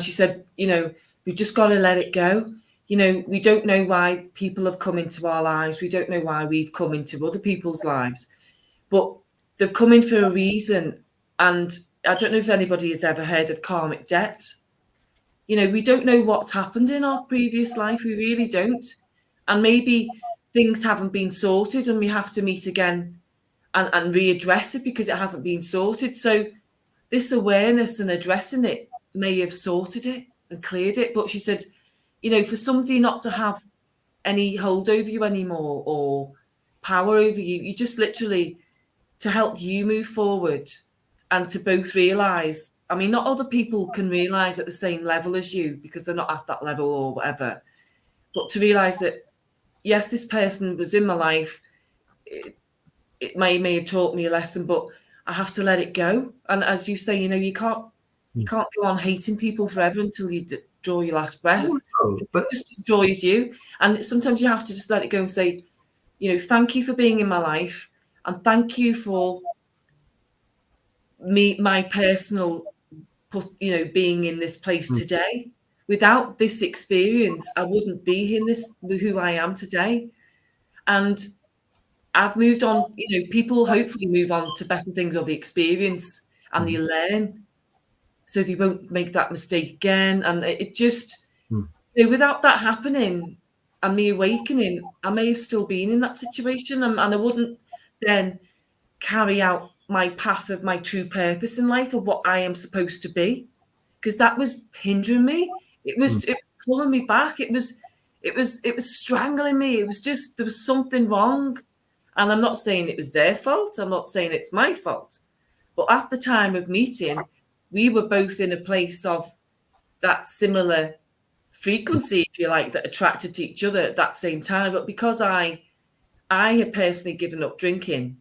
she said, you know, we've just got to let it go. You know, we don't know why people have come into our lives. We don't know why we've come into other people's lives, but they've come in for a reason. And I don't know if anybody has ever heard of karmic debt. You know, we don't know what's happened in our previous life. We really don't. And maybe things haven't been sorted and we have to meet again and readdress it because it hasn't been sorted. So this awareness and addressing it may have sorted it and cleared it. But she said, you know, for somebody not to have any hold over you anymore or power over you, you just literally, to help you move forward and to both realise, I mean, not other people can realise at the same level as you because they're not at that level or whatever, but to realise that, yes, this person was in my life, it may have taught me a lesson, but I have to let it go. And as you say, you know, you can't go on hating people forever until you draw your last breath. But it just destroys you. And sometimes you have to just let it go and say, you know, thank you for being in my life, and thank you for my personal, you know, being in this place today. Without this experience, I wouldn't be in this, who I am today. And I've moved on. You know, people hopefully move on to better things of the experience, and they learn, so they won't make that mistake again. And it just, you know, without that happening and me awakening, I may have still been in that situation, and I wouldn't then carry out my path of my true purpose in life, of what I am supposed to be, because that was hindering me. It was pulling me back. It was strangling me. It was just, there was something wrong. And I'm not saying it was their fault. I'm not saying it's my fault. But at the time of meeting, we were both in a place of that similar frequency, if you like, that attracted to each other at that same time. But because I had personally given up drinking,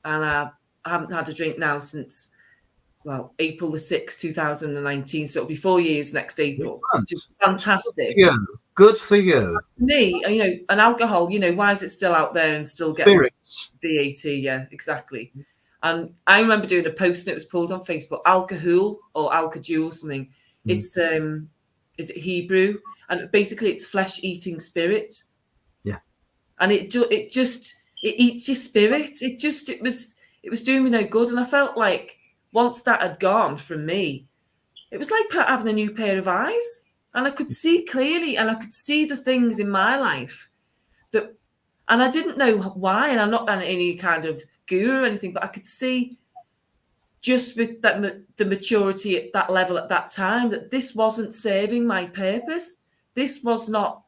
and I haven't had a drink now since, well, April the 6th, 2019. So it'll be 4 years next April. Which is fantastic. Yeah, good for you. Me, you know, and alcohol, you know, why is it still out there and still getting Spirits. VAT? Yeah, exactly. And I remember doing a post and it was pulled on Facebook, alcohol or alcohol or something. It's is it Hebrew? And basically it's flesh-eating spirit. Yeah. And it eats your spirit. It was doing me no good. And I felt like once that had gone from me, it was like having a new pair of eyes. And I could see clearly, and I could see the things in my life that, and I didn't know why, and I'm not any kind of guru or anything, but I could see just with that the maturity at that level at that time that this wasn't serving my purpose. This was not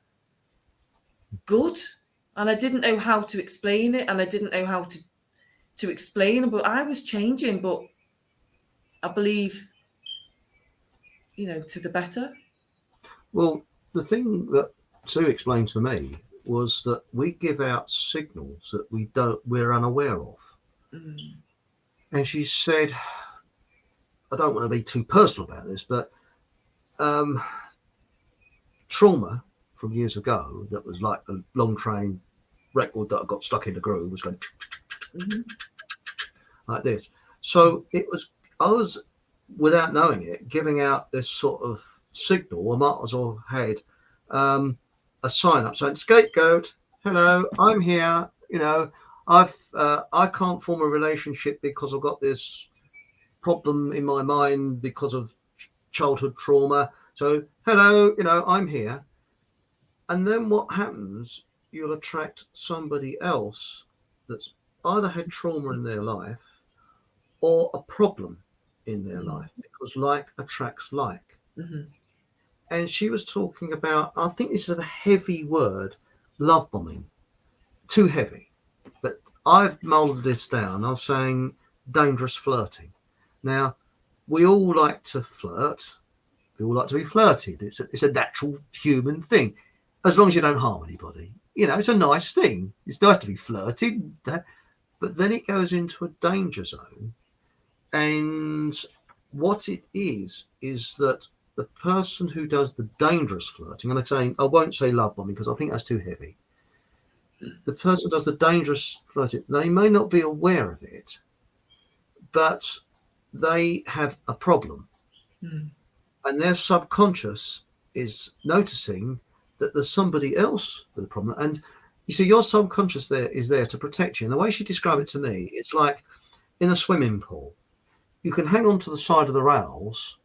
good. And I didn't know how to explain it, and I didn't know how to explain it, but I was changing, but I believe, you know, to the better. Well, the thing that Sue explained to me was that we give out signals that we're unaware of. And she said, I don't want to be too personal about this, but trauma from years ago, that was like a long train record that I got stuck in the groove, was going like this. So I was, without knowing it, giving out this sort of signal. I might as well had a sign up saying, scapegoat, hello, I'm here, you know, I can't form a relationship because I've got this problem in my mind because of childhood trauma. So hello, you know, I'm here. And then what happens, you'll attract somebody else that's either had trauma in their life or a problem in their life, because like attracts like. And she was talking about, I think this is a heavy word, love bombing. Too heavy. But I've molded this down. I was saying dangerous flirting. Now, we all like to flirt. We all like to be flirted. It's a natural human thing, as long as you don't harm anybody. You know, it's a nice thing. It's nice to be flirted. But then it goes into a danger zone. And what it is that the person who does the dangerous flirting, and I'm saying, I won't say love bombing because I think that's too heavy. The person who does the dangerous flirting, they may not be aware of it, but they have a problem. And their subconscious is noticing that there's somebody else with a problem. And you see, your subconscious is there to protect you. And the way she described it to me, it's like in a swimming pool. You can hang on to the side of the rails,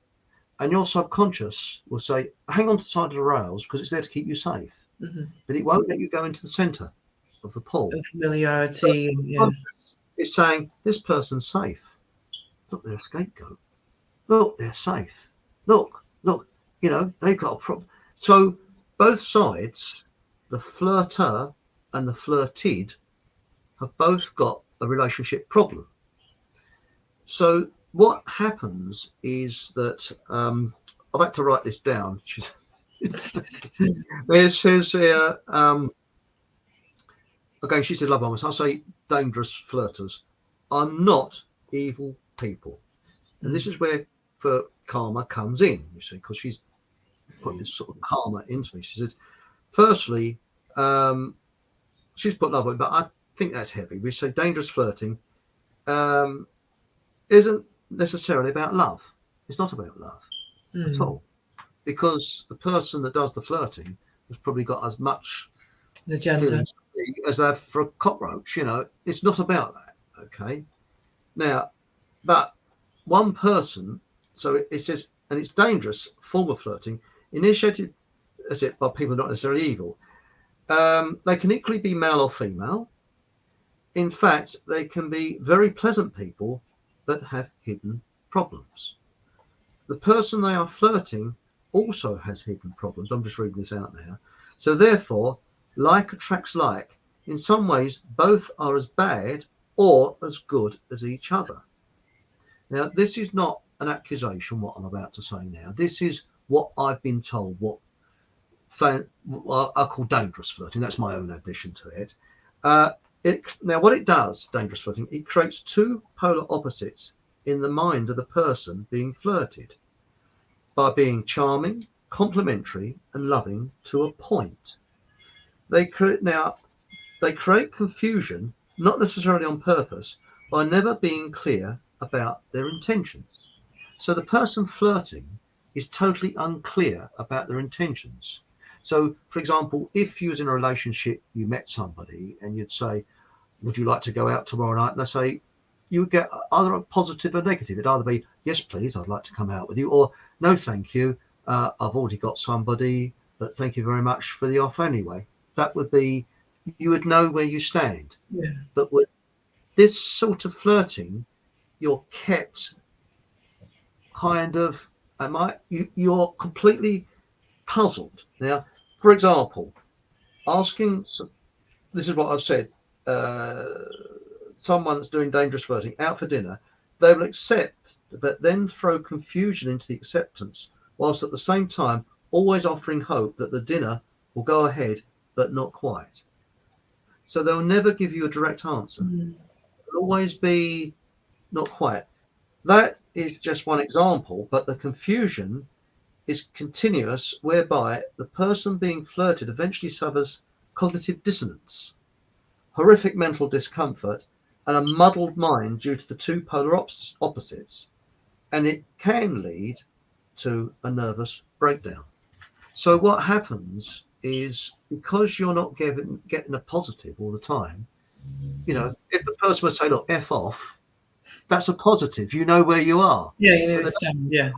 and your subconscious will say, hang on to the side of the rails because it's there to keep you safe. But it won't let you go into the centre of the pool. Familiarity. It's saying, this person's safe. Look, they're a scapegoat. Look, they're safe. Look, you know, they've got a problem. So both sides, the flirter and the flirted, have both got a relationship problem. So what happens is that I've had to write this down. It says here, again, she said love bombers. I say dangerous flirters are not evil people. And this is where for karma comes in, you see, because she's put this sort of karma into me. She said, firstly, she's put love bombing, but I think that's heavy. We say dangerous flirting isn't necessarily about love. It's not about love at all, because the person that does the flirting has probably got as much agenda. as they have for a cockroach. It's not about that. Okay. Now, but one person, so it says, and it's dangerous form of flirting, initiated, as it by people not necessarily evil. They can equally be male or female. In fact, they can be very pleasant people, but have hidden problems. The person they are flirting also has hidden problems. I'm just reading this out now. So therefore, like attracts like. In some ways, both are as bad or as good as each other. Now, this is not an accusation, what I'm about to say now. This is what I've been told, what I call dangerous flirting. That's my own addition to it. Now, what it does, dangerous flirting, it creates two polar opposites in the mind of the person being flirted by being charming, complimentary, and loving to a point. They create confusion, not necessarily on purpose, by never being clear about their intentions. So the person flirting is totally unclear about their intentions. So, for example, if you was in a relationship, you met somebody and you'd say, would you like to go out tomorrow night? And they say, you would get either a positive or negative. It'd either be, yes, please, I'd like to come out with you, or no, thank you. I've already got somebody, but thank you very much for the offer anyway. That would be, you would know where you stand. Yeah. But with this sort of flirting, you're kept kind of, you're completely puzzled. Now, for example, asking, this is what I've said, someone that's doing dangerous flirting out for dinner, they will accept, but then throw confusion into the acceptance, whilst at the same time always offering hope that the dinner will go ahead, but not quite. So they'll never give you a direct answer. It'll always be not quite. That is just one example, but the confusion is continuous, whereby the person being flirted eventually suffers cognitive dissonance, horrific mental discomfort, and a muddled mind due to the two polar opposites. And it can lead to a nervous breakdown. So what happens is, because you're not getting a positive all the time, if the person would say, look, F off, that's a positive. You know where you are. Yeah, you understand. Yeah.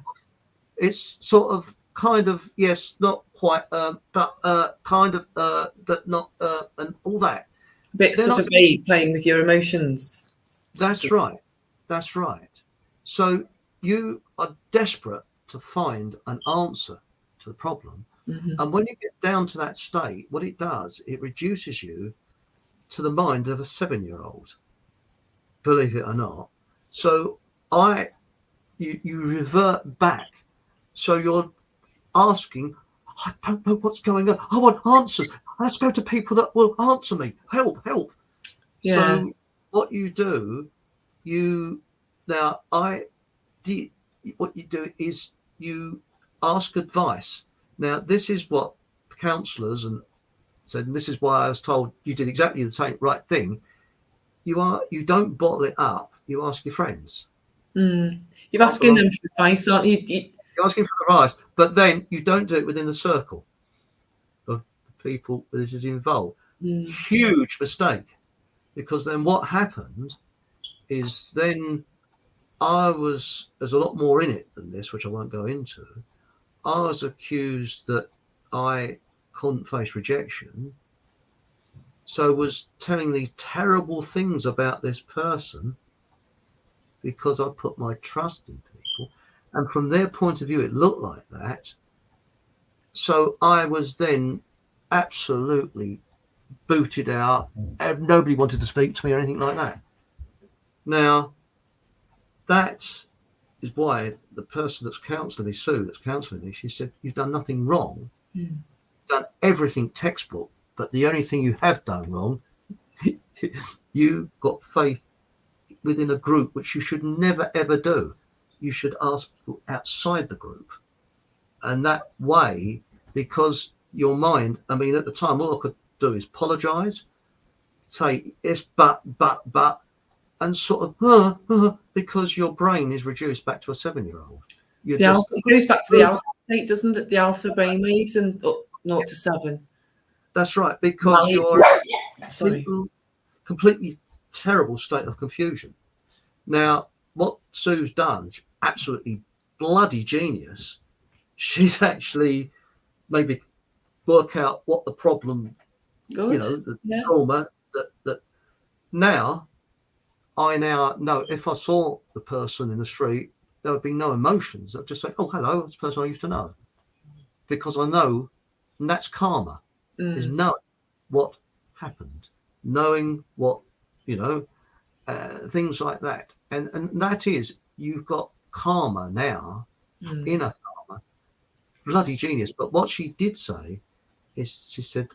It's sort of kind of, yes, not quite, but kind of, but not, and all that. A bit sort of vague, playing with your emotions. That's right. That's right. So you are desperate to find an answer to the problem. And when you get down to that state, what it does, it reduces you to the mind of a 7-year-old, believe it or not. So you revert back. So you're asking, I don't know what's going on. I want answers. Let's go to people that will answer me. Help. Yeah. So what you do, what you do is you ask advice. Now, this is what counsellors said, and this is why I was told you did exactly the same right thing. You don't bottle it up. You ask your friends. You're asking them for advice, aren't you? You're asking for advice, but then you don't do it within the circle of people this is involved. Huge mistake, because then what happened is then there's a lot more in it than this, which I won't go into. I was accused that I couldn't face rejection, so was telling these terrible things about this person because I put my trust in people, and from their point of view it looked like that. So I was then absolutely booted out. Nobody wanted to speak to me or anything like that. Now, that is why the person that's counselling me, Sue, that's counselling me, she said, you've done nothing wrong. You've done everything textbook, but the only thing you have done wrong, you got faith within a group, which you should never, ever do. You should ask people outside the group. And that way, because your mind, I mean, at the time, all I could do is apologise, say, yes, but, and sort of, because your brain is reduced back to a 7-year-old. It goes back to the alpha state, doesn't it? The alpha brain waves and 0 to 7. That's right, because Sorry. Completely terrible state of confusion. Now, what Sue's done, absolutely bloody genius. She's actually maybe work out what the problem, Good. the trauma that now I now know if I saw the person in the street, there would be no emotions. I'd just say, oh, hello, it's the person I used to know. Because I know, and that's karma, is knowing what happened, knowing what, things like that. And that is, you've got karma now, inner karma, bloody genius. But what she did say is she said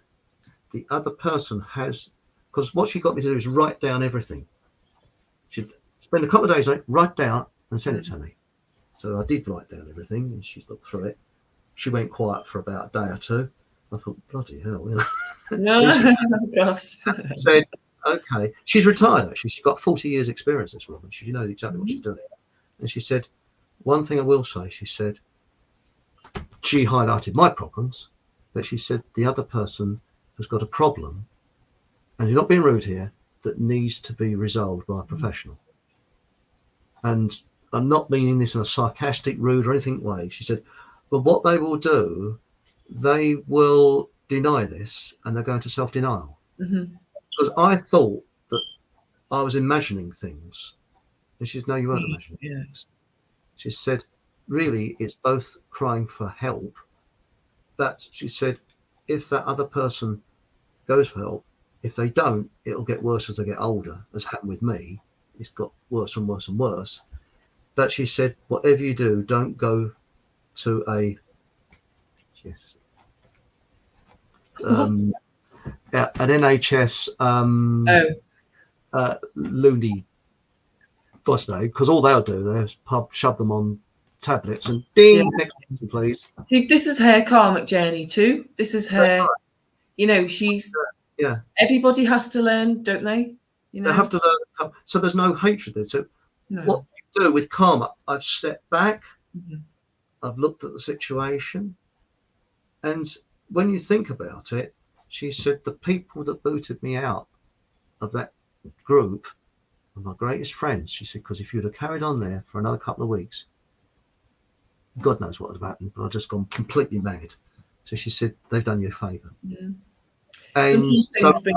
the other person has, because what she got me to do is write down everything. She'd spend a couple of days on it, write down and send it to me. So I did write down everything and she looked through it. She went quiet for about a day or two. I thought, bloody hell, No, gosh. Said, okay. She's retired actually. She's got 40 years experience, this woman. She knows exactly what she's doing. And she said, one thing I will say, she said, she highlighted my problems, but she said the other person has got a problem, and you're not being rude here, that needs to be resolved by a professional. And I'm not meaning this in a sarcastic, rude or anything way. She said, but what they will do, they will deny this and they're going to self-denial. Because I thought that I was imagining things. And she said, no, you weren't imagining things. She said, really, it's both crying for help. That she said, if that other person goes for help, if they don't, it'll get worse as they get older, as happened with me. It's got worse and worse and worse. But she said, whatever you do, don't go to an NHS loony first aid, because all they'll do, they'll shove them on tablets and ding, next person, please. See, this is her karmic journey too. This is her, she's, everybody has to learn, don't they? They have to learn. So there's no hatred there. So what you do with karma, I've stepped back, I've looked at the situation, and when you think about it, she said the people that booted me out of that group are my greatest friends. She said, because if you'd have carried on there for another couple of weeks, God knows what would have happened, but I've just gone completely mad. So she said, they've done you a favour. And so something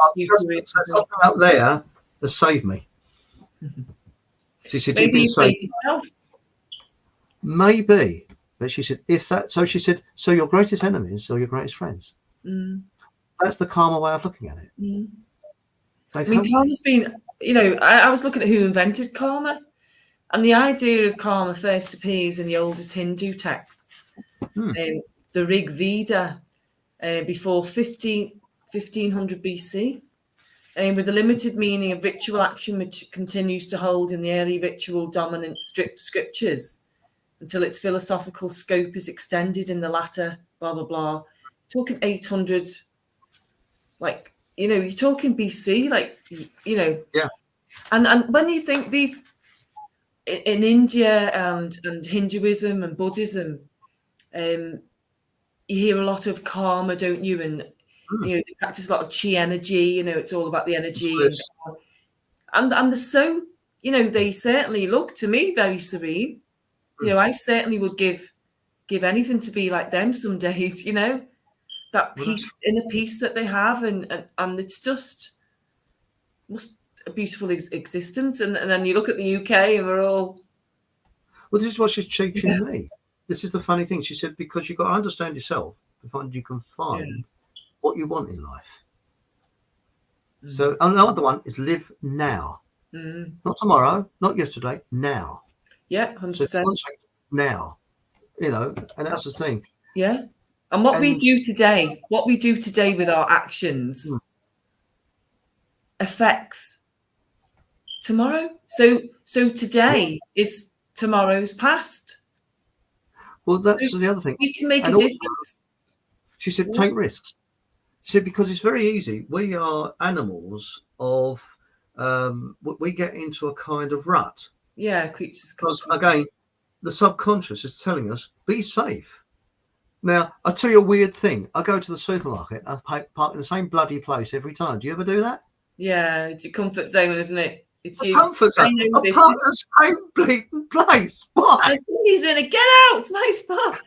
out there has saved me. She said, maybe you saved yourself. Maybe. But she said, so she said, so your greatest enemies are your greatest friends. That's the karma way of looking at it. Karma's been, I was looking at who invented karma, and the idea of karma first appears in the oldest Hindu texts, the Rig Veda, before 1500 BC, with a limited meaning of ritual action, which continues to hold in the early ritual dominant scriptures until its philosophical scope is extended in the latter, blah, blah, blah. Talking 800, you're talking BC, And when you think these, in India and Hinduism and Buddhism, you hear a lot of karma, don't you? And, they practice a lot of chi energy, it's all about the energy. And they're so, they certainly look to me very serene. I certainly would give anything to be like them some days, that peace, inner peace that they have. And it's just a beautiful existence. And then you look at the UK and we're all. Well, this is what she's teaching me. This is the funny thing. She said, because you've got to understand yourself to find you can find what you want in life. So another one is live now. Not tomorrow, not yesterday, now. Yeah, 100%. So now, and that's the thing. Yeah. And what we do today with our actions affects tomorrow. So today is tomorrow's past. Well, that's the other thing. We can make a difference. She said, take risks. She said, because it's very easy. We are animals of, we get into a kind of rut. Yeah, creatures. Because again, the subconscious is telling us, be safe. Now, I'll tell you a weird thing. I go to the supermarket, I park in the same bloody place every time. Do you ever do that? Yeah, it's your comfort zone, isn't it? It's A you. comfort I zone. know I'm this. part of the same bleeding place. Why? He's in it. Get out! It's my spot.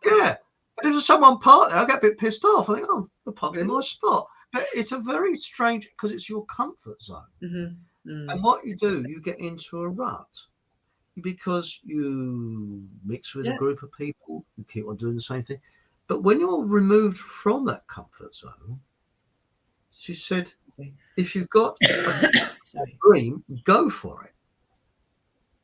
Yeah. And if there's someone part there, I get a bit pissed off. I think, oh, they're parking in my spot. But it's a very strange, because it's your comfort zone. And what you do, you get into a rut because you mix with a group of people, you keep on doing the same thing. But when you're removed from that comfort zone, she said, if you've got a dream, go for it.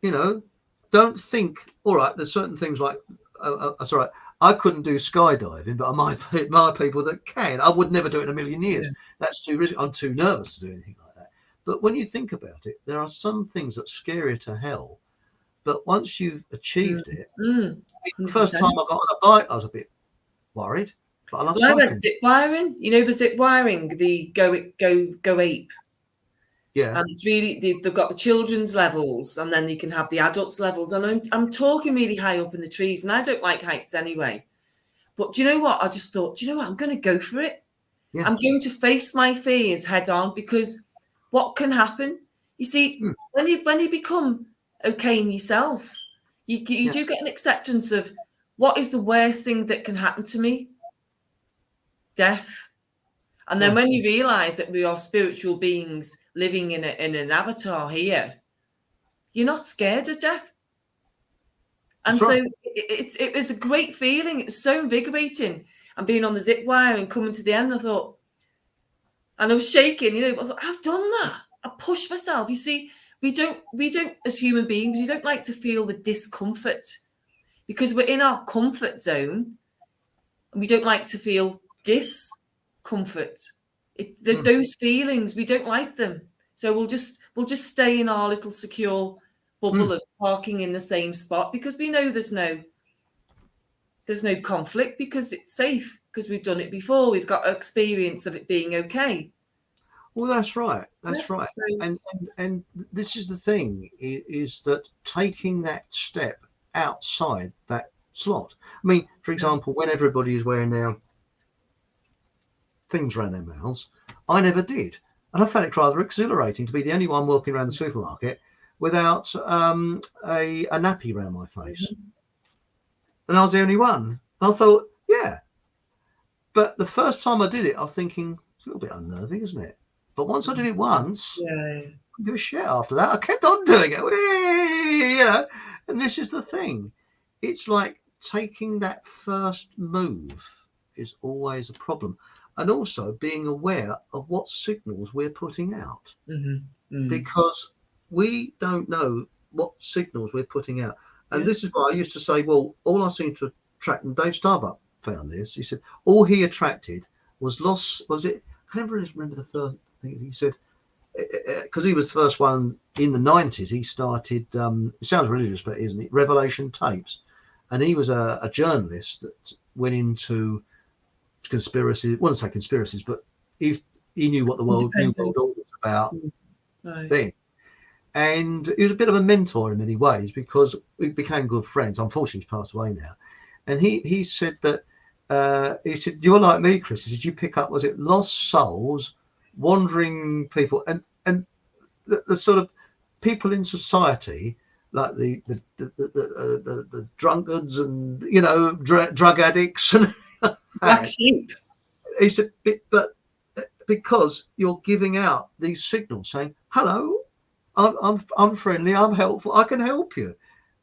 You know, don't think, all right, there's certain things like, that's all right, I couldn't do skydiving, but I might people that can. I would never do it in a million years. Yeah. That's too risky. I'm too nervous to do anything like that. But when you think about it, there are some things that scare you to hell. But once you've achieved it, the first time I got on a bike, I was a bit worried. But I love cycling. I went zip wiring. You know the zip wiring, the go ape. Yeah. And it's really, they've got the children's levels, and then you can have the adults levels. And I'm talking really high up in the trees, and I don't like heights anyway. But do you know what? I just thought, do you know what? I'm going to go for it. Yeah. I'm going to face my fears head on, because what can happen? You see, when you become okay in yourself, you do get an acceptance of what is the worst thing that can happen to me? Death. And then when you realize that we are spiritual beings living in an avatar here, you're not scared of death. And so it was a great feeling. It was so invigorating. And being on the zip wire and coming to the end, I thought, and I was shaking, you know, I thought, I've done that. I pushed myself. You see, we don't, as human beings, we don't like to feel the discomfort, because we're in our comfort zone, and we don't like to feel discomfort. Those feelings, we don't like them. So we'll just stay in our little secure bubble of parking in the same spot, because we know there's no conflict, because it's safe, because we've done it before. We've got experience of it being okay. Well, that's right. That's right. And this is the thing, is that taking that step outside that slot. I mean, for example, when everybody is wearing their things around their mouths, I never did. And I found it rather exhilarating to be the only one walking around the supermarket without a nappy around my face. And I was the only one. And I thought, yeah. But the first time I did it, I was thinking, it's a little bit unnerving, isn't it? But once I did it once, I didn't give a shit after that. I kept on doing it, you know. And this is the thing. It's like taking that first move is always a problem. And also being aware of what signals we're putting out. Because we don't know what signals we're putting out. And this is why I used to say, well, all I seem to attract, and Dave Starbuck found this, he said, all he attracted was loss, was it, I can't remember the first thing he said, because he was the first one in the 90s, he started, it sounds religious, but isn't it, Revelation Tapes. And he was a journalist that went into conspiracies, I wouldn't say conspiracies, but he knew what the New World Order was about then. And he was a bit of a mentor in many ways, because we became good friends. Unfortunately, he's passed away now. And he said that, he said, you're like me, Chris. He said, you pick up, was it lost souls, wandering people, and the sort of people in society, like the drunkards and, you know, drug addicts and black sheep. He said, but because you're giving out these signals saying, hello, I'm friendly, I'm helpful, I can help you.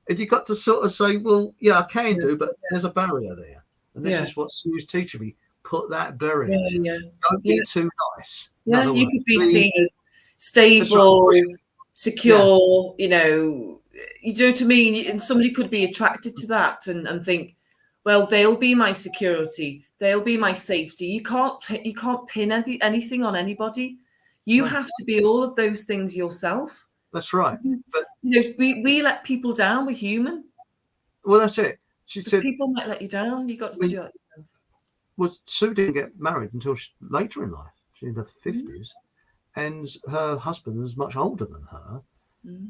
And you got to sort of say, well, yeah, I can do, but there's a barrier there. And this is what Sue's teaching me. Put that barrier there. Don't be too nice. Yeah, you could be seen as stable, secure, you know what I mean? And somebody could be attracted to that and think, well, they'll be my security. They'll be my safety. You can't pin anything on anybody. You have to be all of those things yourself. That's right. But you know, we let people down. We're human. Well, that's it. She said people might let you down. You got to do that yourself. Well, Sue didn't get married until later in life. She's in her 50s, and her husband was much older than her,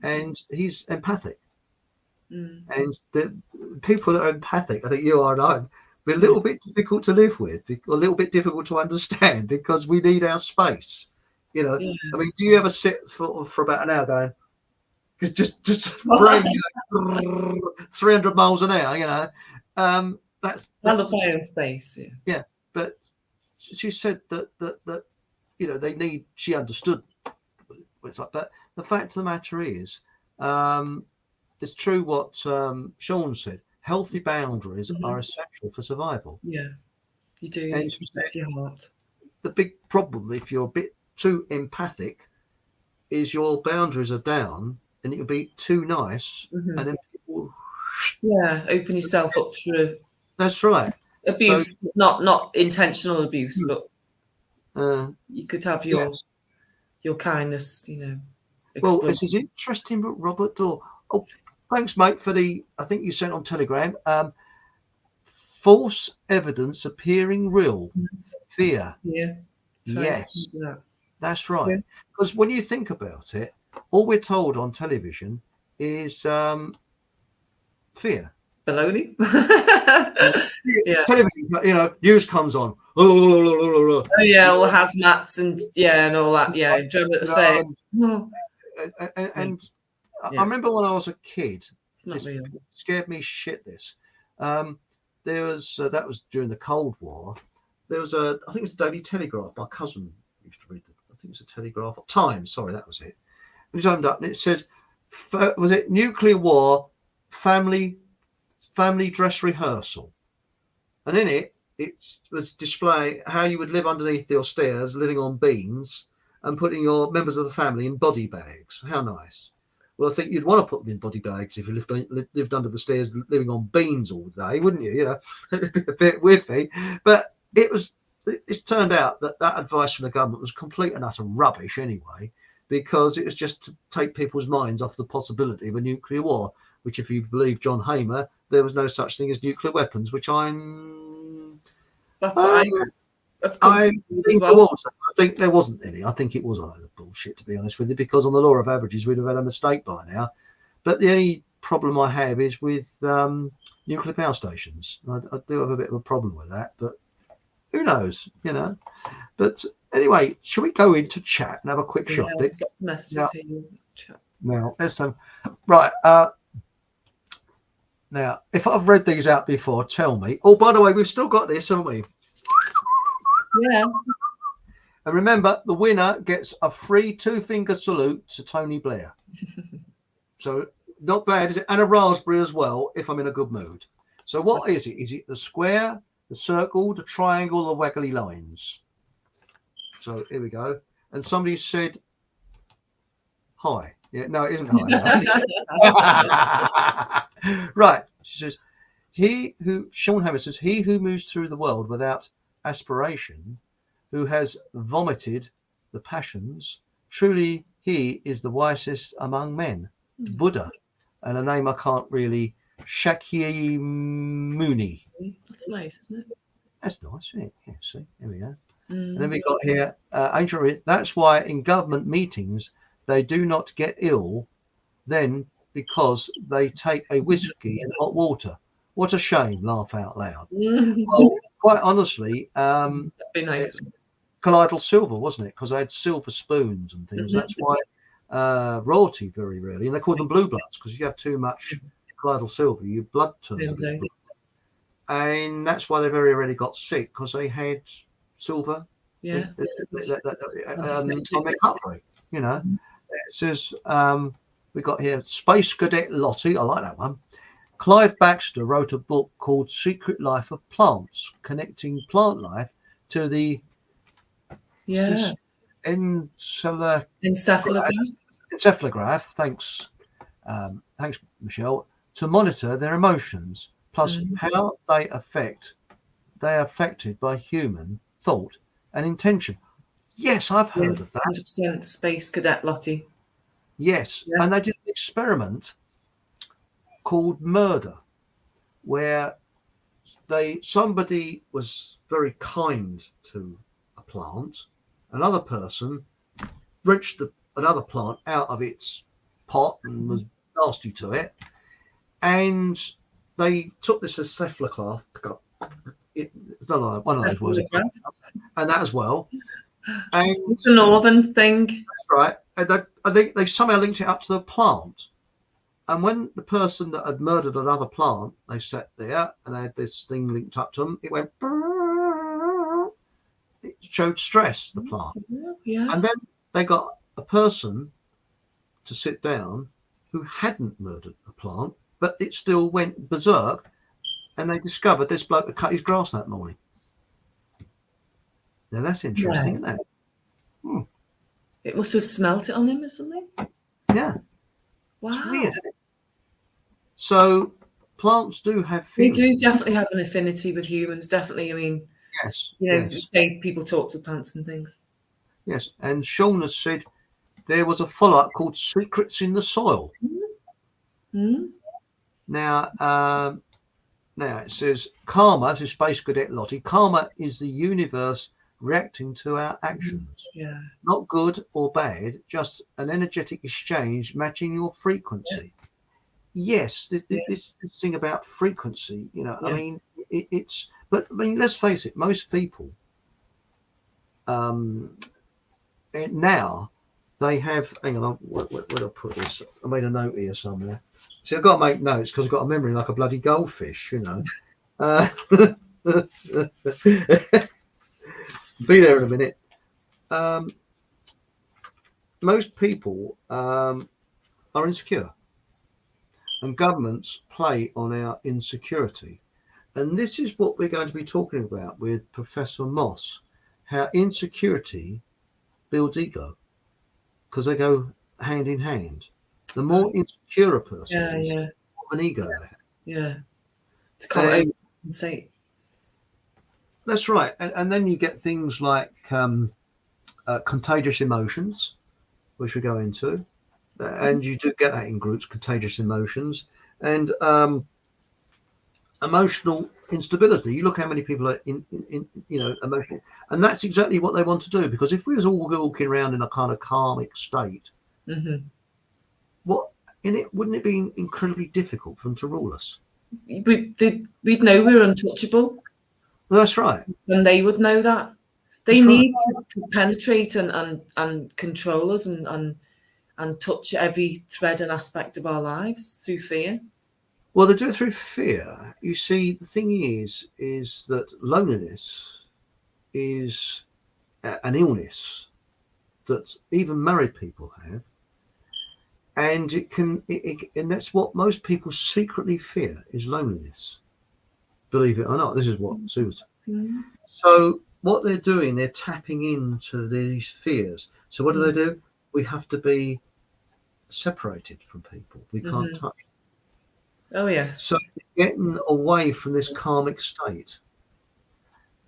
and he's empathic. And the people that are empathic, I think you are and I, we're a little bit difficult to live with, or a little bit difficult to understand, because we need our space. You know, Yeah. I mean, do you ever sit for about an hour going, just bring 300 miles an hour? You know, that's I love my own space. Yeah. yeah. But she said that you know, they need. She understood what it's like, but the fact of the matter is, it's true what Sean said. Healthy boundaries are essential for survival. Yeah. You do And need to protect your heart. the big problem, if you're a bit too empathic, is your boundaries are down, and it can be too nice, and then people. Yeah, open yourself up for That's right. abuse, So, not intentional abuse, but you could have yes. your kindness, you know. Well, Exploited. this is interesting, but Robert Dorr. Oh, thanks, mate, for the. I think you sent on Telegram. False evidence appearing real. Fear. Yeah. Yes, That. that's right. Because when you think about it, all we're told on television is fear. Baloney. Yeah. Television, you know, news comes on. Oh yeah, all hazmats and and all that. Yeah, drum at the face. And I remember when I was a kid, It's not real. It scared me shit. There was that was during the Cold War. There was I think it was the Daily Telegraph. My cousin used to read it. I think it was a Telegraph. Times, sorry, that was it. It was opened up and it says, was it nuclear war, family dress rehearsal? And in it was display how you would live underneath your stairs, living on beans, and putting your members of the family in body bags. How nice. Well, I think you'd want to put them in body bags if you lived under the stairs, living on beans all day, wouldn't you? You know, it'd be a bit whiffy. But it's turned out that advice from the government was complete and utter rubbish anyway, because it was just to take people's minds off the possibility of a nuclear war, which, if you believe John Hamer, there was no such thing as nuclear weapons, which That's what I think there wasn't any. I think it was a load of bullshit, to be honest with you, because on the law of averages, we'd have had a mistake by now. But the only problem I have is with nuclear power stations. I do have a bit of a problem with that, but who knows, you know. But anyway, shall we go into chat and have a quick shot? There's lots of messages here in the chat. Now, there's some. Right. Now, if I've read these out before, tell me. Oh, by the way, we've still got this, haven't we? Yeah. And remember, the winner gets a free 2-finger salute to Tony Blair. So not bad, is it? And a raspberry as well, if I'm in a good mood. So what is it? Is it the square, the circle, the triangle, the waggly lines? So here we go. And somebody said, hi. Yeah, no, it isn't hi. Right. She says, Sean Hammer says, he who moves through the world without aspiration, who has vomited the passions, truly he is the wisest among men. Buddha, and a name I can't really, Shakyamuni. That's nice, isn't it? That's nice, isn't it? Yeah, see, here we go. And then we got here, Angel, that's why in government meetings they do not get ill then, because they take a whiskey and hot water. What a shame, laugh out loud. Well, quite honestly, that'd be nice. It's colloidal silver, wasn't it? Because they had silver spoons and things. That's why royalty very rarely, and they call them blue bloods, because if you have too much colloidal silver, your blood turns a bit blue. And that's why they very rarely got sick, because they had silver on their cutlery, you know. It says we got here Space Cadet Lottie. I like that one. Clive Baxter wrote a book called Secret Life of Plants, connecting plant life to the encephalograph. Thanks, Michelle. To monitor their emotions, plus how they are affected by human thought and intention. Yes, I've heard of that. 100% Space Cadet Lottie. Yes, and they did an experiment called Murder, where somebody was very kind to a plant, another person wrenched another plant out of its pot and was nasty to it, and they took this encephalograph, it's not like one of those words, and that as well, And It's the northern thing. that's right. And they somehow linked it up to the plant. And when the person that had murdered another plant, they sat there and they had this thing linked up to them, it went, it showed stress, the plant. Yeah. And then they got a person to sit down who hadn't murdered a plant, but it still went berserk. And they discovered this bloke had cut his grass that morning. Now that's interesting, isn't it? It must have smelt it on him or something. Yeah. Wow. It's weird, isn't it? So plants do have feelings. They do definitely have an affinity with humans, definitely. I mean, yes. you know, yes. you say people talk to plants and things. Yes. And Sean has said there was a follow-up called Secrets in the Soil. Mm. Now it says karma, this is Space Cadet Lottie, karma is the universe reacting to our actions. Yeah. Not good or bad, just an energetic exchange matching your frequency. Yeah. Yes, this thing about frequency, you know, I mean, but I mean, let's face it, most people now they have, hang on, where I put this? I made a note here somewhere. See, I've got to make notes because I've got a memory like a bloody goldfish, you know. Be there in a minute. Most people are insecure, and governments play on our insecurity. And this is what we're going to be talking about with Professor Moss, how insecurity builds ego, because they go hand in hand. The more insecure a person is, the more of an ego they have. Yeah. To compensate. That's right. And then you get things like contagious emotions, which we go into. And you do get that in groups, contagious emotions. And emotional instability. You look how many people are in you know, emotional. And that's exactly what they want to do. Because if we was all walking around in a kind of karmic state, wouldn't it be incredibly difficult for them to rule us? We'd know we're untouchable. That's right. And they would know that. They need to penetrate and control us and touch every thread and aspect of our lives through fear. Well, they do it through fear. You see, the thing is that loneliness is an illness that even married people have. And and that's what most people secretly fear, is loneliness. Believe it or not, this is what Sue was saying. So what they're doing, they're tapping into these fears. So what do? We have to be separated from people. We can't touch them. Oh, yes. So getting away from this karmic state.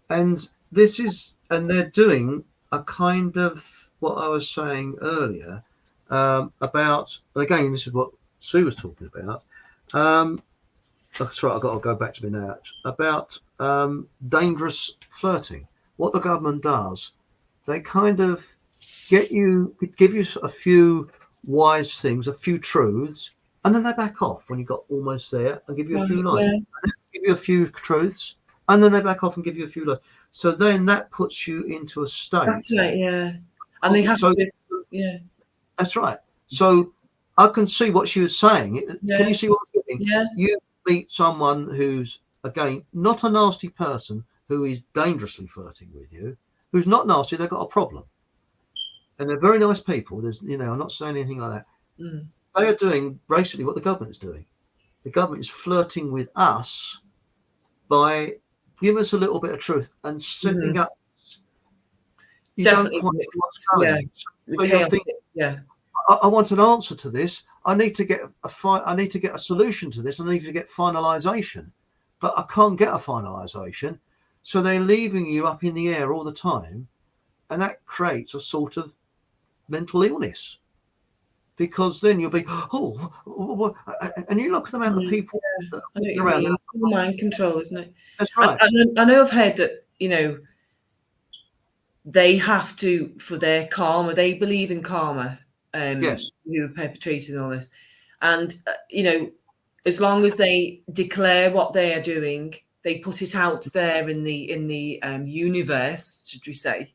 And they're doing a kind of what I was saying earlier, about, again, this is what Sue was talking about. That's right, I've got to go back to my notes. About dangerous flirting. What the government does, they kind of give you a few wise things, a few truths, and then they back off when you got almost there and give you a few lies. And then give you a few truths, and then they back off and give you a few lies. So then that puts you into a state. That's right, yeah. And they have to, yeah. That's right. So I can see what she was saying. Can you see what I was getting? Yeah. You meet someone who's, again, not a nasty person, who is dangerously flirting with you, who's not nasty, they've got a problem. And they're very nice people. There's, you know, I'm not saying anything like that. They are doing basically what the government is doing. The government is flirting with us by giving us a little bit of truth and setting up. You Definitely. don't quite know what's going. So you're thinking, I want an answer to this. I need to get a solution to this. I need to get finalization, but I can't get a finalization. So they're leaving you up in the air all the time, and that creates a sort of mental illness, because then you'll be, and you look at the amount of people that are around. It's mind control, isn't it? That's right. I know I've heard that, you know, they have to, for their karma, they believe in karma, who are perpetrating all this. And, you know, as long as they declare what they are doing, they put it out there in the universe, should we say,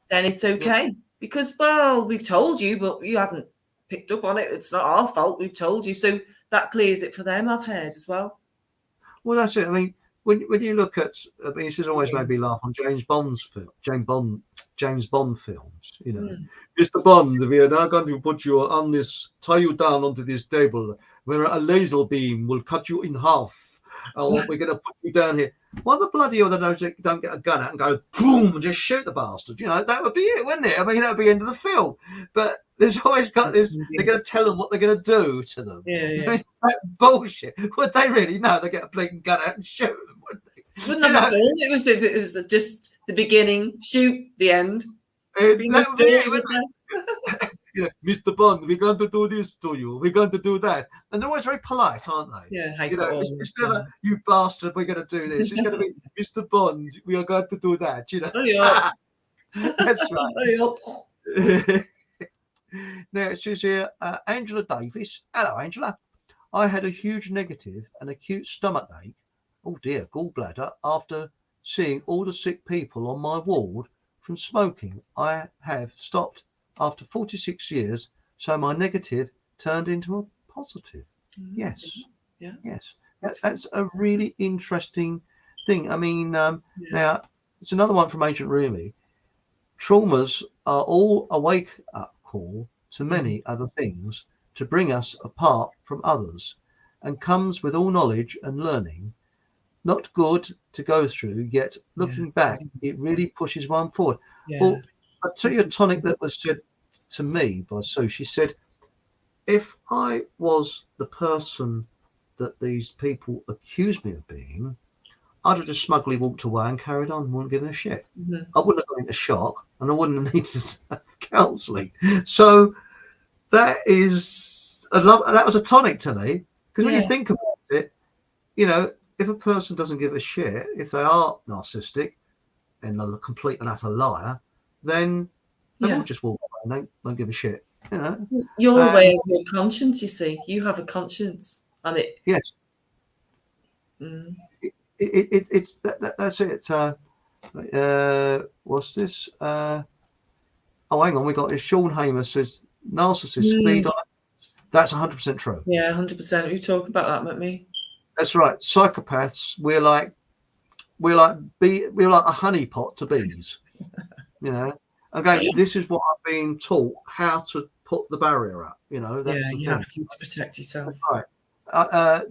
then it's okay. Because, well, we've told you, but you haven't picked up on it. It's not our fault. We've told you. So that clears it for them, I've heard as well. Well, that's it. I mean, when you look at, I mean, this has always made me laugh on James Bond films. You know, Mr. Bond, we are now going to put you on this, tie you down onto this table, where a laser beam will cut you in half. Or we're going to put you down here. Why the bloody hell don't get a gun out and go boom and just shoot the bastard? You know, that would be it, wouldn't it? I mean, that would be the end of the film. But there's always got this. They're going to tell them what they're going to do to them. Yeah. I mean, that bullshit. Would they really know? They get a blatant gun out and shoot them, wouldn't they? Wouldn't that be cool? It was just the beginning, shoot, the end. That would be it, wouldn't it? Yeah, Mr. Bond, we're going to do this to you. We're going to do that. And they're always very polite, aren't they? Yeah, you know, it's never, you bastard, we're going to do this. It's going to be, Mr. Bond, we are going to do that, you know. That's right. Now, it says here, Angela Davis. Hello, Angela. I had a huge negative and acute stomach ache, oh dear, gallbladder, after seeing all the sick people on my ward from smoking. I have stopped after 46 years, so my negative turned into a positive. Yes. Yeah. Yes. That's a really interesting thing. I mean, now, it's another one from Ancient Rumi. Traumas are all a wake-up call to many other things to bring us apart from others, and comes with all knowledge and learning. Not good to go through, yet looking back, it really pushes one forward. Yeah. Well, I'll tell you a tonic that was said to me by Sue. She said, if I was the person that these people accused me of being, I'd have just smugly walked away and carried on, wouldn't give a shit. I wouldn't have gone into shock, and I wouldn't have needed counselling. So that was a tonic to me, because when you think about it, you know, if a person doesn't give a shit, if they are narcissistic and a complete and utter liar, then they will just walk away and don't give a shit. You know, you're aware of your conscience. You see, you have a conscience, and it. Yes. It's that's it. What's this? Oh, hang on. We got this. Sean Hamer says narcissists feed on. That's 100% true. Yeah, 100%. We talk about that, don't we? That's right. Psychopaths. We're like a honeypot to bees. You know. Okay, this is what I'm being taught, how to put the barrier up. You know, that's the you thing. have to protect yourself. Right.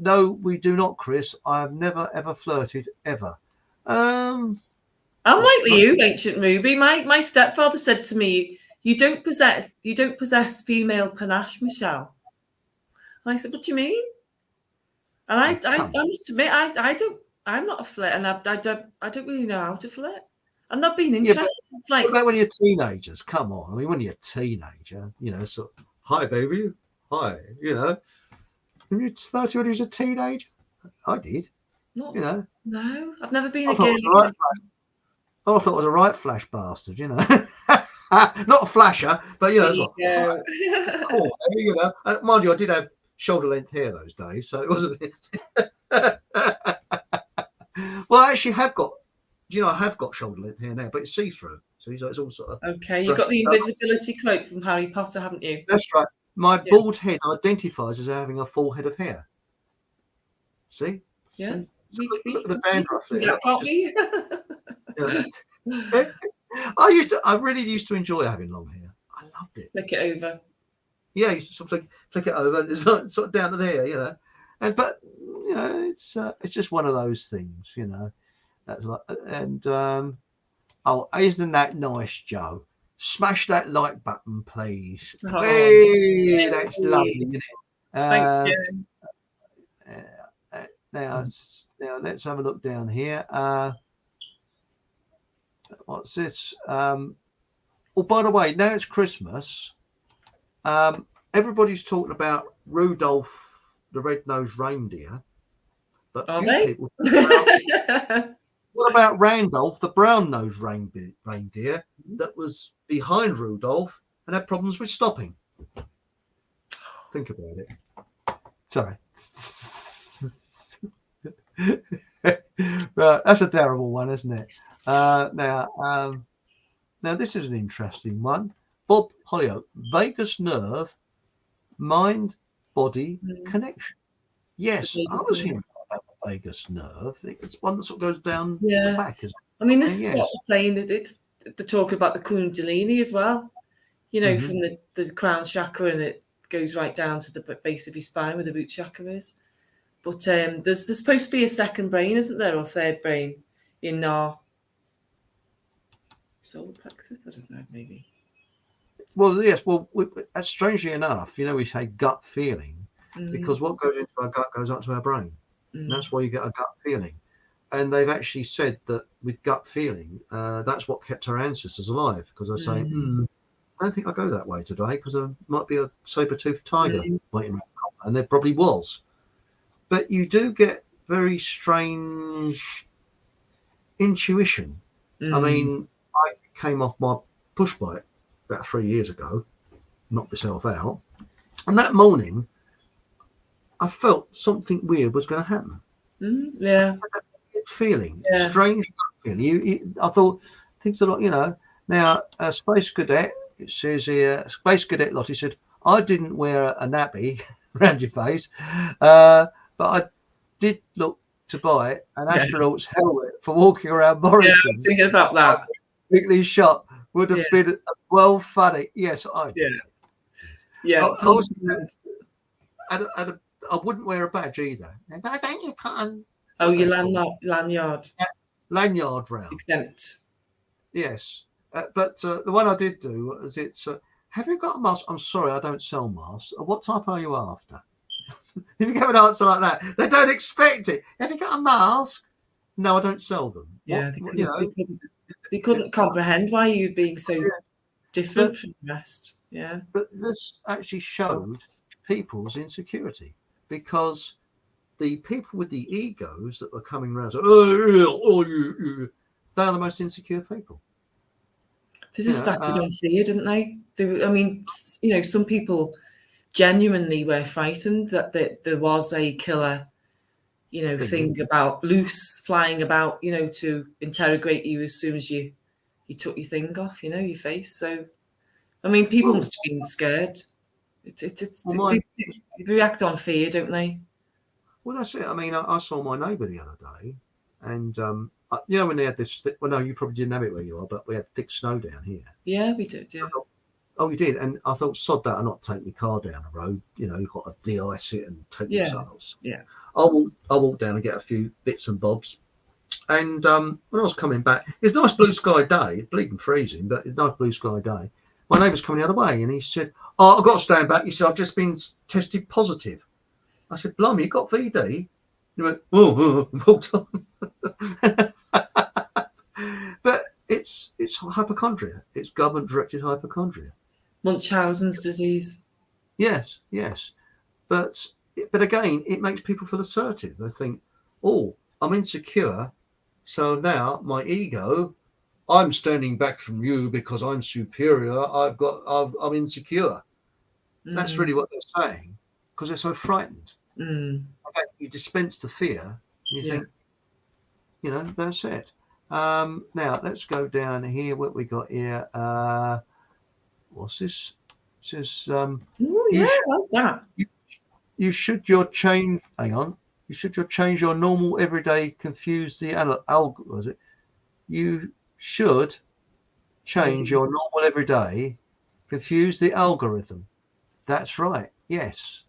No, we do not, Chris. I have never ever flirted ever. I'm like you, Ancient Ruby. My stepfather said to me, "You don't possess female panache, Michelle." And I said, "What do you mean?" And I must admit, I'm not a flirt, and I don't really know how to flirt. I'm not being interested. It's like, what about when you're teenagers? Come on. I mean, when you're a teenager, you know, so hi, baby, hi, you know. When you're 30, when you was a teenager, I did. You know. No, I've never been a girl. I thought it was a right flash bastard, you know. Not a flasher, but you know. Cool, you know. Mind you, I did have shoulder length hair those days, so it wasn't. Well, I actually have got. You know, I have got shoulder length hair now, but it's see-through, so it's all sort of. Okay, you've got the invisibility cloak from Harry Potter, haven't you? That's right. My bald head identifies as having a full head of hair. See? Yeah. Look at the dandruff there. I really used to enjoy having long hair. I loved it. Flick it over. Yeah, you used to sort of flick it over, and it's like, sort of down to there, you know. But you know, it's just one of those things, you know. That's like, and isn't that nice, Joe? Smash that like button, please. Oh, hey, that's lovely, isn't it? Thanks, Joe. Now let's have a look down here. What's this? Oh, by the way, now it's Christmas. Everybody's talking about Rudolph the Red-Nosed Reindeer, but people what about Randolph the Brown-Nosed Reindeer that was behind Rudolph and had problems with stopping? Think about it. Sorry. Right, that's a terrible one, isn't it? Now, Now, this is an interesting one. Bob Holyoke, vagus nerve, mind-body connection. Yes, I was hearing about the vagus nerve. It's one that sort of goes down the back. I mean, this is what I'm saying, that they're talking about the Kundalini as well, you know, from the crown chakra, and it goes right down to the base of your spine where the root chakra is. But there's supposed to be a second brain, isn't there, or third brain in our solar plexus? I don't know, maybe. Well, yes. Well, strangely enough, you know, we say gut feeling because what goes into our gut goes up to our brain. And that's why you get a gut feeling. And they've actually said that with gut feeling, that's what kept our ancestors alive. Because they're saying, I don't think I'll go that way today because there might be a saber-toothed tiger waiting around, and there probably was. But you do get very strange intuition. I mean, I came off my push bike about 3 years ago, knocked myself out, and that morning I felt something weird was going to happen. Yeah, feeling, strange feeling. I thought things are like, you know. Now, a space cadet, it says here, Space Cadet Lottie said, I didn't wear a nappy around your face, but I did look to buy an astronaut's helmet for walking around Morrison. Yeah, I was thinking about that. Quickly shot would have been well funny. Yes, I did. Yeah. I wouldn't wear a badge either. But don't you put on? Oh, your lanyard. Lanyard round. Exempt. Yes. But the one I did do was have you got a mask? I'm sorry, I don't sell masks. What type are you after? If you get an answer like that, they don't expect it. Have you got a mask? No, I don't sell them. Yeah, they couldn't comprehend why you were being so different from the rest. Yeah. But this actually showed people's insecurity, because the people with the egos that were coming around, they are the most insecure people. They just acted on fear, didn't they? I mean, you know, some people genuinely were frightened that there was a killer, you know, thing about loose flying about, you know, to interrogate you as soon as you took your thing off, you know, your face. So, I mean, people must have been scared. They react on fear, don't they? Well, that's it. I mean, I saw my neighbour the other day, and you know, when they had this. Well, no, you probably didn't have it where you are, but we had thick snow down here. Yeah, we did. Yeah. Oh, you did, and I thought, sod that, I'll not take my car down the road. You know, you've got to de-ice it and take the sails. Yeah. I'll walk down and get a few bits and bobs. And when I was coming back, it's a nice blue sky day. It's bleeding freezing, but it's a nice blue sky day. My neighbour's coming the other way, and he said, "Oh, I've got to stand back." He said, "I've just been tested positive." I said, "Blimey, you got VD?" He went, "Oh," and walked on. But it's hypochondria. It's government-directed hypochondria. Munchausen's disease. Yes. But again, it makes people feel assertive. They think, "Oh, I'm insecure, so now my ego, I'm standing back from you because I'm superior. I'm insecure." That's really what they're saying, because they're so frightened. Okay, you dispense the fear. You think, you know, that's it. Now let's go down here. What we got here? What's this? It says, I like that. You should change. Hang on. You should change your normal everyday confuse the algorithm. Was it? You should change your normal everyday confuse the algorithm. That's right. Yes,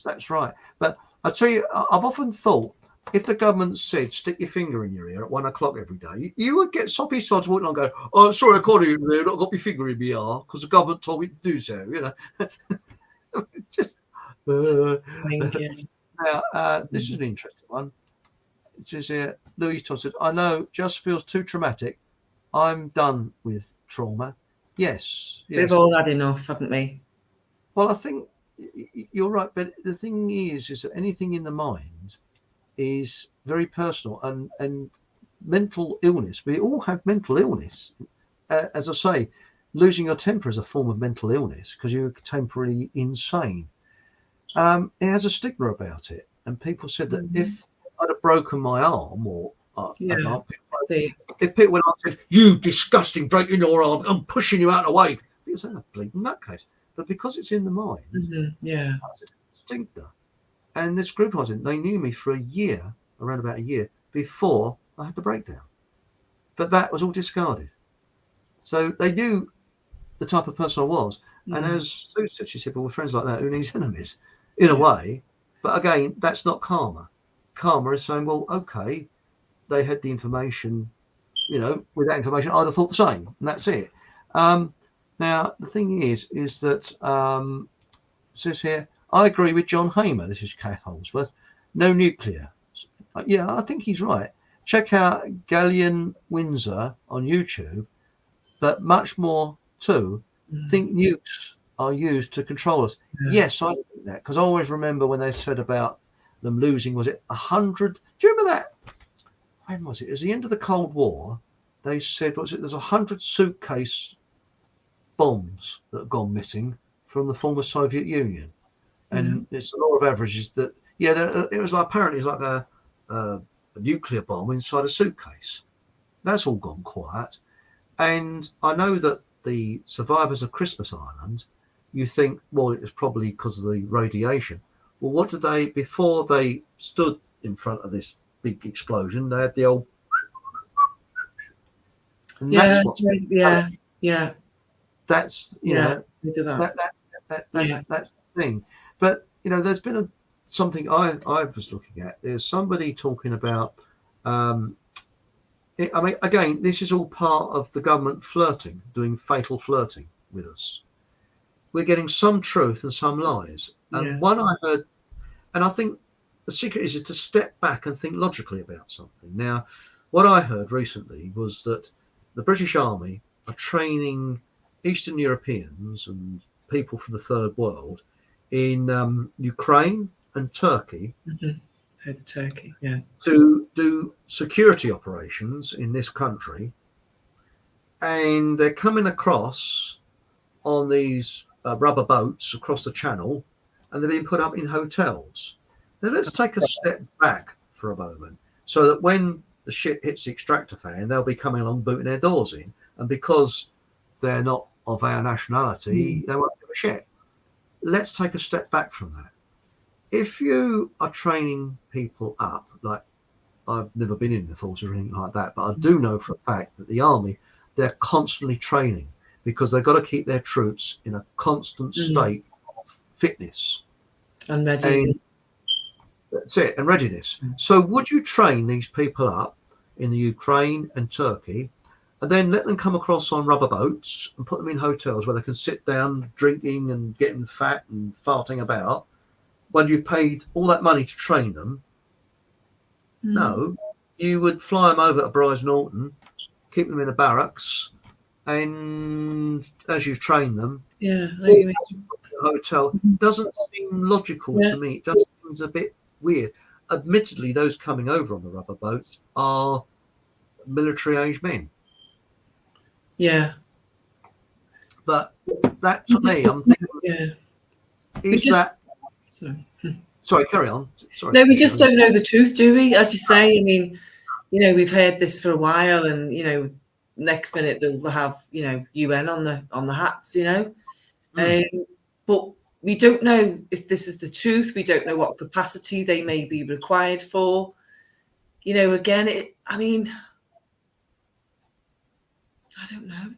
that's right. But I tell you, I've often thought, if the government said stick your finger in your ear at 1 o'clock every day, you would get soppy sods walking on and go, "Oh, sorry, I can't hear you. I've got my finger in my ear because the government told me to do so." You know, just. Now, this is an interesting one. It says here, Louis Todd said, "I know, just feels too traumatic. I'm done with trauma." Yes. We've all had enough, haven't we? Well, I think you're right, but the thing is that anything in the mind is very personal, and mental illness. We all have mental illness. As I say, losing your temper is a form of mental illness because you're temporarily insane. It has a stigma about it, and people said that if I'd have broken my arm or If people went up and said, "You disgusting, breaking your arm, I'm pushing you out of the way," it's a bleeding nutcase. But because it's in the mind, that's a stinker. And this group I was in, they knew me for a year, around about a year, before I had the breakdown. But that was all discarded. So they knew the type of person I was. And as Sue said, she said, well, with friends like that, who needs enemies? In a way. But again, that's not karma. Karma is saying, well, okay, they had the information, with that information, I'd have thought the same. And that's it. Now, the thing is that, it says here, I agree with John Hamer. This is Kath Holdsworth. No nuclear. Yeah, I think he's right. Check out Galleon Windsor on YouTube, but much more too. Think nukes are used to control us. Yes, I think that, because I always remember when they said about them losing, was it 100? Do you remember that? When was it? It was the end of the Cold War. They said, there's 100 suitcase bombs that have gone missing from the former Soviet Union. And it's a law of averages that, it was like, apparently it's like a nuclear bomb inside a suitcase. That's all gone quiet. And I know that the survivors of Christmas Island, you think, well, it was probably because of the radiation. Well, what did they, before they stood in front of this big explosion, they had the old. And that's what, That's, that's the thing. But, there's been something I was looking at. There's somebody talking about, again, this is all part of the government flirting, doing fatal flirting with us. We're getting some truth and some lies. And one I heard, and I think the secret is to step back and think logically about something. Now, what I heard recently was that the British Army are training Eastern Europeans and people from the third world in Ukraine and Turkey. Turkey, to do security operations in this country, and they're coming across on these rubber boats across the channel, and they're being put up in hotels. Now let's take a step back for a moment, so that when the shit hits the extractor fan, they'll be coming along booting their doors in, and because they're not of our nationality, they won't give a shit. Let's take a step back from that. If you are training people up, like I've never been in the forces or anything like that, but I do know for a fact that the army, they're constantly training because they've got to keep their troops in a constant state of fitness and readiness. That's it, and readiness. So would you train these people up in the Ukraine and Turkey and then let them come across on rubber boats and put them in hotels where they can sit down drinking and getting fat and farting about when you've paid all that money to train them? No, you would fly them over to Brize Norton, keep them in a barracks, and as you've trained them, the hotel doesn't seem logical to me. It does seem a bit weird. Admittedly, those coming over on the rubber boats are military-age men. Yeah. But that, to me, I'm thinking, is that... Sorry, carry on. Sorry. No, we just don't know the truth, do we? As you say, I mean, we've heard this for a while, and next minute they'll have UN on the hats, but we don't know if this is the truth. We don't know what capacity they may be required for. Again, I don't know.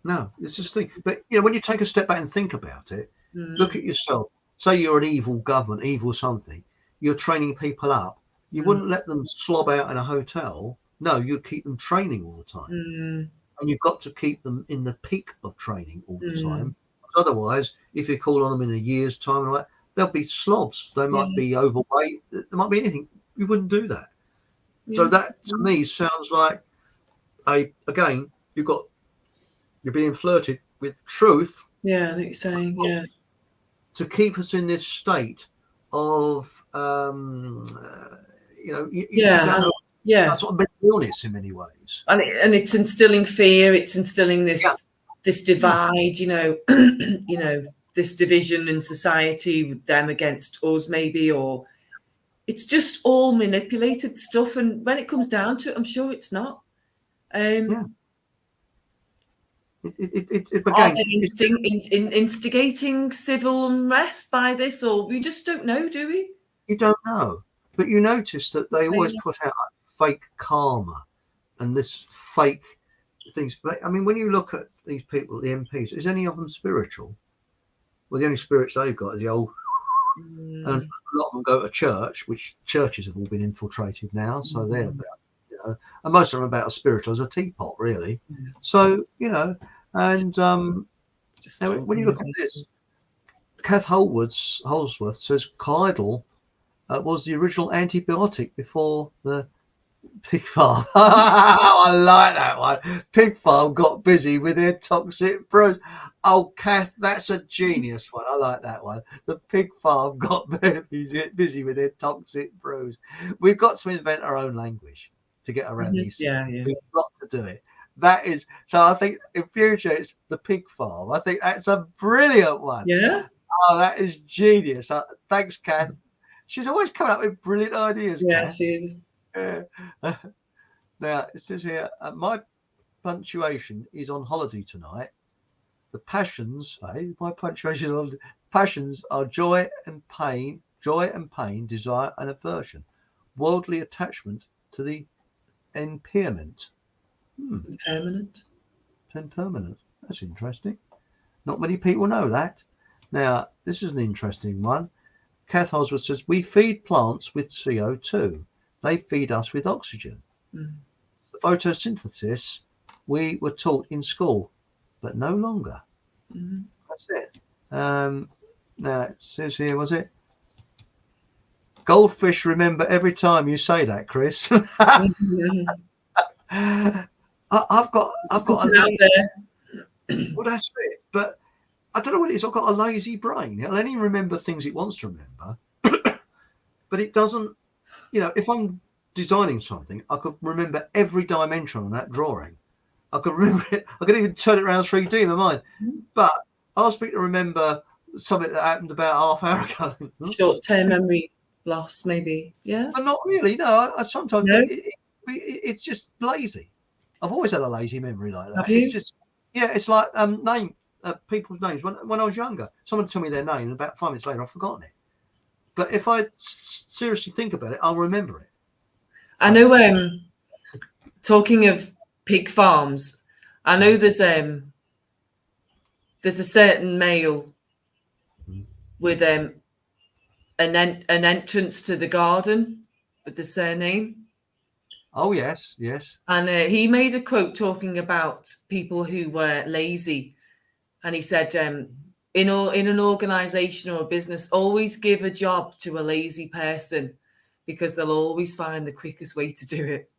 No, it's just thing. But when you take a step back and think about it, look at yourself. Say you're an evil government, evil something. You're training people up. You wouldn't let them slob out in a hotel. No, you keep them training all the time. And you've got to keep them in the peak of training all the time. Otherwise, if you call on them in a year's time, they'll be slobs. They might be overweight. There might be anything. You wouldn't do that. So that, to me, sounds like again, you're being flirted with truth. Yeah, I think you're saying, to keep us in this state of, that's sort of mental illness in many ways. And it's instilling fear. It's instilling this divide, this division in society with them against us, maybe, or it's just all manipulated stuff. And when it comes down to it, I'm sure it's not. Yeah. Are Again, they instigating civil unrest by this, or we just don't know, do we? you don't know. But you notice that they always put out fake karma and this fake things. I mean, when you look at these people, the MPs, is any of them spiritual? Well, the only spirits they've got is the old. And a lot of them go to church, which churches have all been infiltrated now. So they're about, you know, and most of them are about as spiritual as a teapot, really. So, you know, and when you look at this, Kath Holsworth says colloidal was the original antibiotic before the pig farm. I like that one. Pig farm got busy with their toxic brews. Oh, Kath, that's a genius one. I like that one. The pig farm got busy with their toxic brews. We've got to invent our own language to get around these things. Yeah. We've got to do it. That is, so I think in future it's the pig farm. I think that's a brilliant one. Yeah. Oh, that is genius. Thanks, Kath. She's always coming up with brilliant ideas. Yeah, Kath. she is. Now it says here, my punctuation is on holiday tonight. The passions, my punctuation on passions are joy and pain, desire and aversion, worldly attachment to the impairment. Impermanent. That's interesting. Not many people know that. Now, this is an interesting one. Kath Oswald says, we feed plants with CO2. They feed us with oxygen. The photosynthesis we were taught in school, but no longer. That's it. Now, it says here, was it? Goldfish remember every time you say that, Chris. I've got a lazy, well, that's it. But I don't know what it is. I've got a lazy brain. It'll only remember things it wants to remember, but it doesn't. You know, if I'm designing something, I could remember every dimension on that drawing. I could remember it. I could even turn it around 3D in my mind. But I'll speak to remember something that happened about half hour ago. Short-term memory loss, maybe. Yeah. But not really. No, I sometimes it's just lazy. I've always had a lazy memory like that. Have you? It's just, yeah, it's like people's names. When I was younger, someone told me their name, and about 5 minutes later, I've forgotten it. But if I seriously think about it, I'll remember it. I know. Talking of pig farms, I know there's a certain male with an entrance to the garden with the surname. Oh yes. And he made a quote talking about people who were lazy, and he said, in an organization or a business, always give a job to a lazy person because they'll always find the quickest way to do it.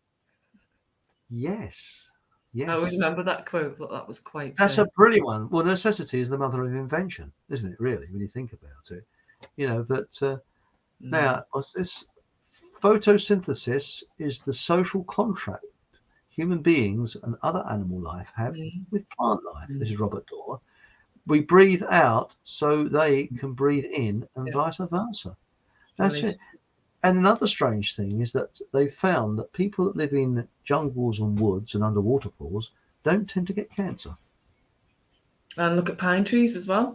Yes. I always remember that quote. I thought that was quite. That's a brilliant one. Well, necessity is the mother of invention, isn't it? Really, when you think about it, you know. But now, what's this? Photosynthesis is the social contract human beings and other animal life have with plant life. This is Robert Dorr. We breathe out so they can breathe in, and vice versa. That's it. And another strange thing is that they found that people that live in jungles and woods and under waterfalls don't tend to get cancer. And look at pine trees as well.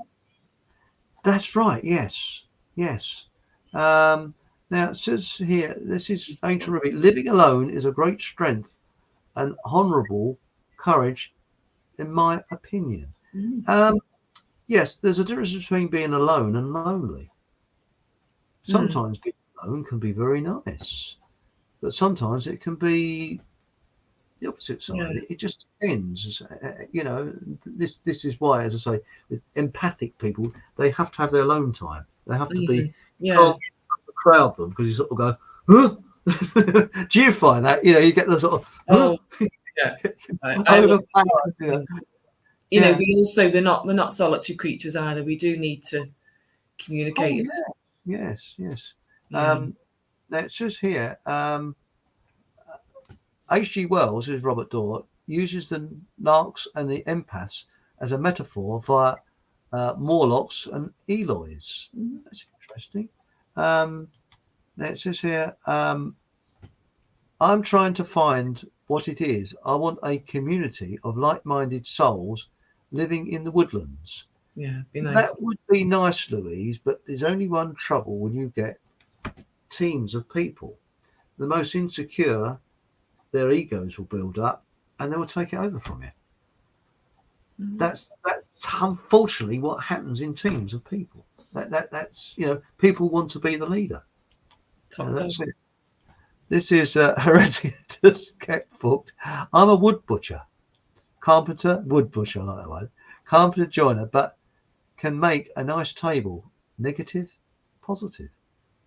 That's right. Yes. Now it says here, this is ancient Ruby. Living alone is a great strength and honourable courage, in my opinion. Yes, there's a difference between being alone and lonely. Sometimes being alone can be very nice, but sometimes it can be the opposite side. It just depends. You know, this is why, as I say, with empathic people, they have to have their alone time. They have to be. You can't crowd them because you sort of go, huh? Do you find that? You know, you get the sort of you know, we're not solitary creatures either. We do need to communicate. Yes. Now it says here, H.G. Wells, who's Robert Dorr, uses the narcs and the empaths as a metaphor via Morlocks and Eloys. That's interesting. Now Now it says here, I'm trying to find what it is. I want a community of like-minded souls living in the woodlands. Yeah, be nice. That would be nice, Louise, but there's only one trouble when you get teams of people. The most insecure, their egos will build up and they will take it over from you. Mhm. That's unfortunately what happens in teams of people. That's people want to be the leader. That's it. This is Hereditous Get Booked. I'm a wood butcher, carpenter, wood butcher, I like that one. Carpenter joiner, but can make a nice table. Negative, positive.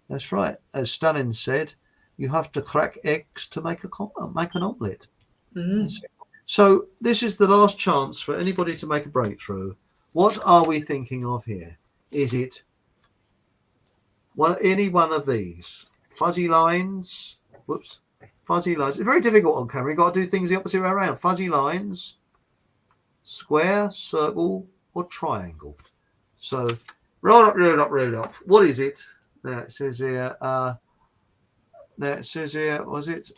That's right. As Stalin said, you have to crack eggs to make an omelette. Mm-hmm. So this is the last chance for anybody to make a breakthrough. What are we thinking of here? Is it any one of these? Fuzzy lines. Whoops. Fuzzy lines. It's very difficult on camera. You've got to do things the opposite way around. Fuzzy lines, square, circle, or triangle. So roll up. What is it? Now it says here, was it?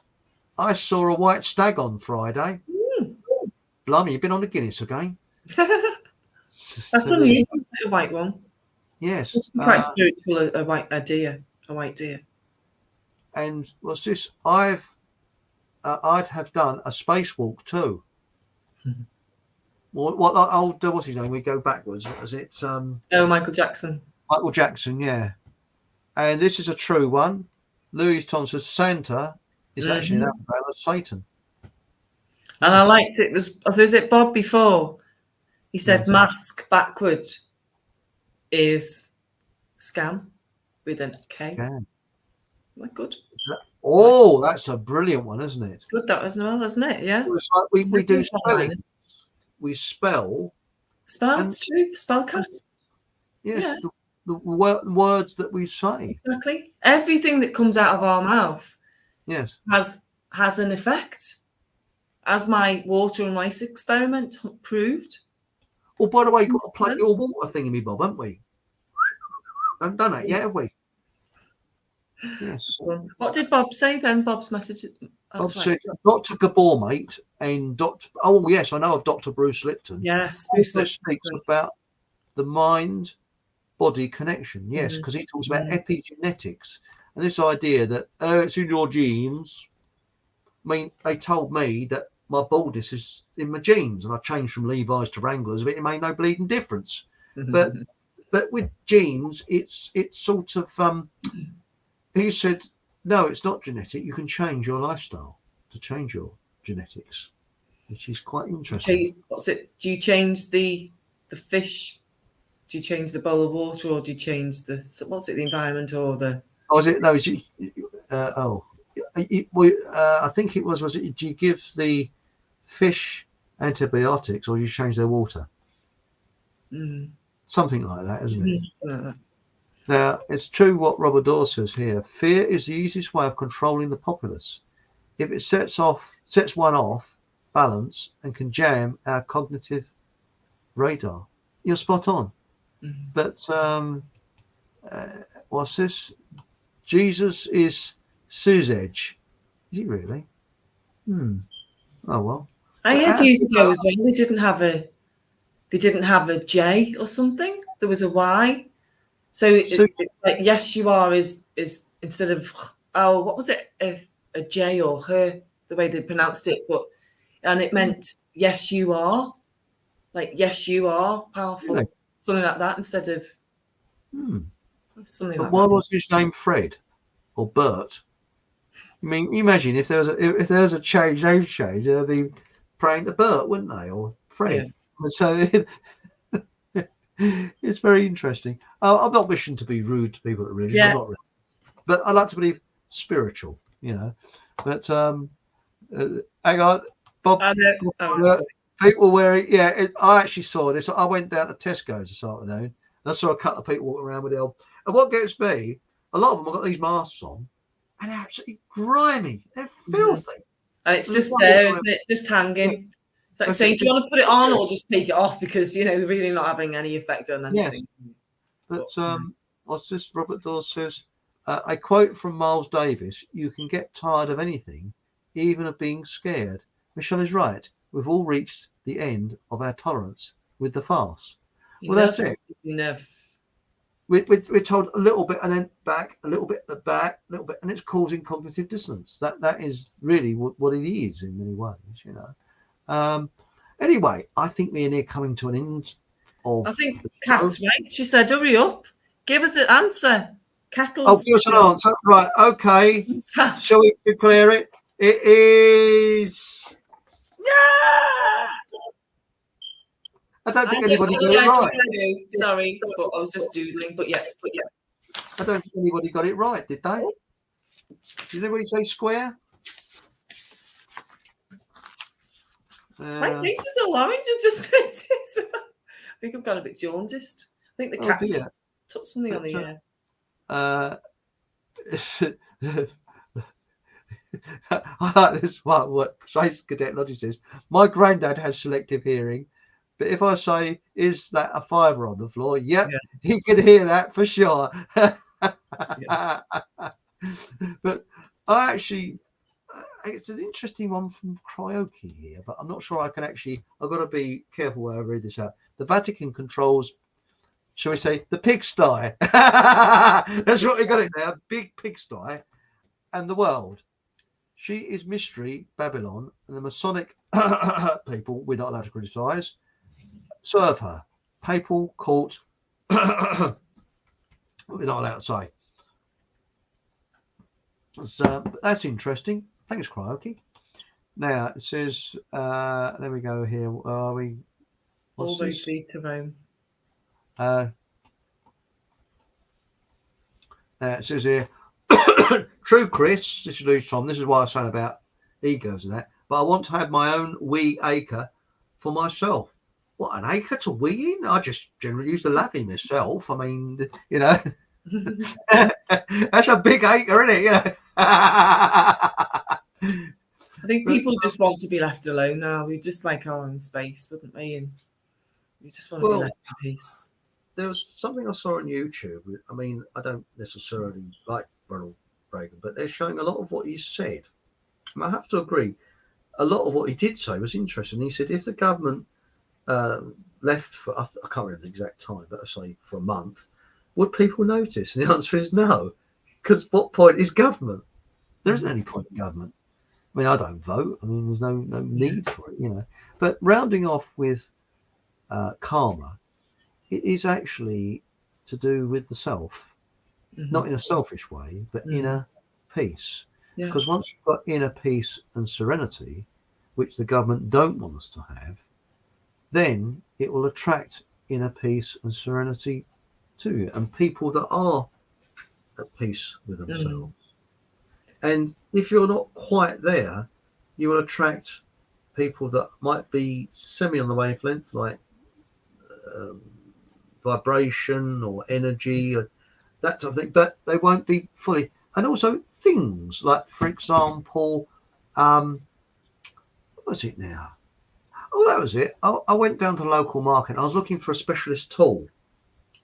I saw a white stag on Friday. Blimey, you've been on the Guinness again. That's unusual, a white one. Yes. It's quite spiritual, a white deer. And what's this? I'd have done a spacewalk too. Mm-hmm. What's his name? We go backwards. Is it? Michael Jackson. Michael Jackson, yeah. And this is a true one. Louis Thompson says Santa is actually an outgrowth of Satan. And I liked it. Was it Bob before? He said mask backwards is scam with a K. Scam. That good? Oh, that's a brilliant one, isn't it? Good that as well, isn't it? Yeah. It's like we do spelling. We spell. It's true. Spellcast. Yes, yeah. the words that we say. Exactly. Everything that comes out of our mouth. Yes. Has an effect. As my water and rice experiment proved. Oh, by the way, you've got to plug your water thingy, Bob, haven't we? Haven't done it yet, have we? Yes. What did Bob say then? Bob's message. Bob said, Dr. Gabor, mate, and Dr. Oh, yes, I know of Dr. Bruce Lipton. Yes. Bruce speaks about the mind-body connection. Yes, because he talks about epigenetics and this idea that it's in your genes. I mean, they told me that my baldness is in my genes, and I changed from Levi's to Wranglers, but it made no bleeding difference. But with genes, it's sort of he said, no, it's not genetic. You can change your lifestyle to change your genetics, which is quite interesting. Do you change the fish? Do you change the bowl of water, or do you change the environment or the? Oh, is it? No, is it? I think it was it? Do you give the fish antibiotics, or you change their water? Something like that, isn't it? Like that. Now, it's true what Robert Dorr says here. Fear is the easiest way of controlling the populace. If it sets one off balance and can jam our cognitive radar. You're spot on. But what's this? Jesus is Sue's edge. Is he really? Oh well. I heard years ago as well. They didn't have a J or something. There was a Y. So it's like yes, you are is instead of what was it, a J or her, the way they pronounced it, and it meant yes, you are, like yes, you are powerful, really? Something like that instead of something. But like why that. Was his name Fred or Bert? I mean, imagine if there was a name change, they'd be praying to Bert, wouldn't they, or Fred? Yeah. So. It's very interesting. I'm not wishing to be rude to people that are religious. I'm not religious, but I like to believe spiritual, But hang on, Bob. People wearing, I actually saw this. I went down to Tesco's this afternoon and I saw a couple of people walking around with their. And what gets me, a lot of them have got these masks on, and they're absolutely grimy. They're filthy. And it's just there, isn't it? Just hanging. Like saying, do you want to put it on or just take it off because we're really not having any effect on anything. Yes. But what's this? Robert Dawes says, A quote from Miles Davis: "You can get tired of anything, even of being scared." Michelle is right. We've all reached the end of our tolerance with the farce. Well, that's it. Enough. We're told a little bit and then back, a little bit, back, a little bit, and it's causing cognitive dissonance. That is really what it is in many ways, Anyway, I think we're near coming to an end of. I think Kat's right. She said, "Hurry up, give us an answer." Cattle. Oh, give us an answer. Right. Okay. Shall we declare it? It is. Yeah. I don't think anybody got it right. Sorry, but I was just doodling. But yes. I don't think anybody got it right, did they? Did anybody say square? My face is all orange. I've just noticed. I think I've got a bit jaundiced. I think the cat took something on the air. I like this one. What Trace Cadet Lodge says: "My granddad has selective hearing, but if I say, 'Is that a fiver on the floor?' Yep, he can hear that for sure." But I actually, it's an interesting one from Cryoke here, but I'm not sure I can actually. I've got to be careful where I read this out. The Vatican controls, shall we say, the pigsty. That's what we got it now. Big pigsty and the world. She is mystery, Babylon, and the Masonic people, we're not allowed to criticise, serve her. Papal court, we're not allowed to say. So that's interesting. Thanks, Cryoke. Now it says, there we go here. Are we? All those lead to Rome. It says here, "True, Chris, this is Louis Tom. This is why I was saying about egos and that. But I want to have my own wee acre for myself." What, an acre to wee in? I just generally use the lavvy myself. I mean, that's a big acre, isn't it? I think people just want to be left alone now. We just like our own space, wouldn't we? And we just want to be left in peace. There was something I saw on YouTube. I mean, I don't necessarily like Ronald Reagan, but they're showing a lot of what he said. And I have to agree, a lot of what he did say was interesting. He said if the government left for, I can't remember the exact time, but I say for a month, would people notice? And the answer is no, because what point is government? There isn't any point in government. I mean, I don't vote. I mean, there's no need for it, But rounding off with karma, it is actually to do with the self, not in a selfish way, but inner peace. Because once you've got inner peace and serenity, which the government don't want us to have, then it will attract inner peace and serenity to you and people that are at peace with themselves. And if you're not quite there, you will attract people that might be semi on the wavelength, like vibration or energy or that type of thing, but they won't be fully. And also things like, for example, what was it now? Oh, that was it. I went down to the local market and I was looking for a specialist tool,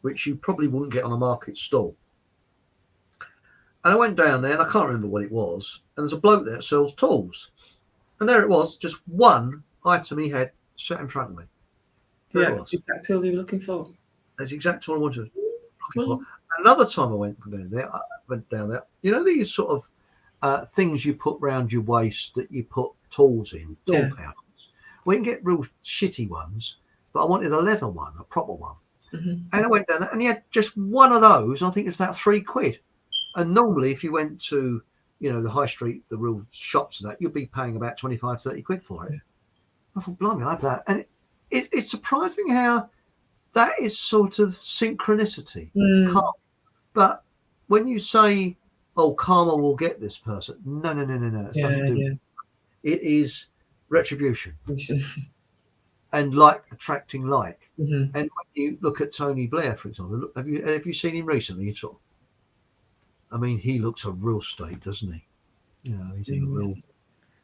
which you probably wouldn't get on a market stall. And I went down there and I can't remember what it was. And there's a bloke there that sells tools. And there it was, just one item he had set in front of me. That's the exact tool you were looking for. That's the exact tool I wanted to looking for. Another time I went down there, these sort of things you put round your waist that you put tools in, tool pouches. We can get real shitty ones, but I wanted a leather one, a proper one. And I went down there and he had just one of those. I think it's about £3. And normally if you went to, the high street, the real shops and that, you'd be paying about 25, 30 quid for it. I thought, blimey, I have that. And it's surprising how that is sort of synchronicity. But when you say, oh, karma will get this person, no. It's nothing to do. It is retribution. And like attracting like. And when you look at Tony Blair, for example, have you seen him recently? I mean, he looks a real state, doesn't he? He's a real.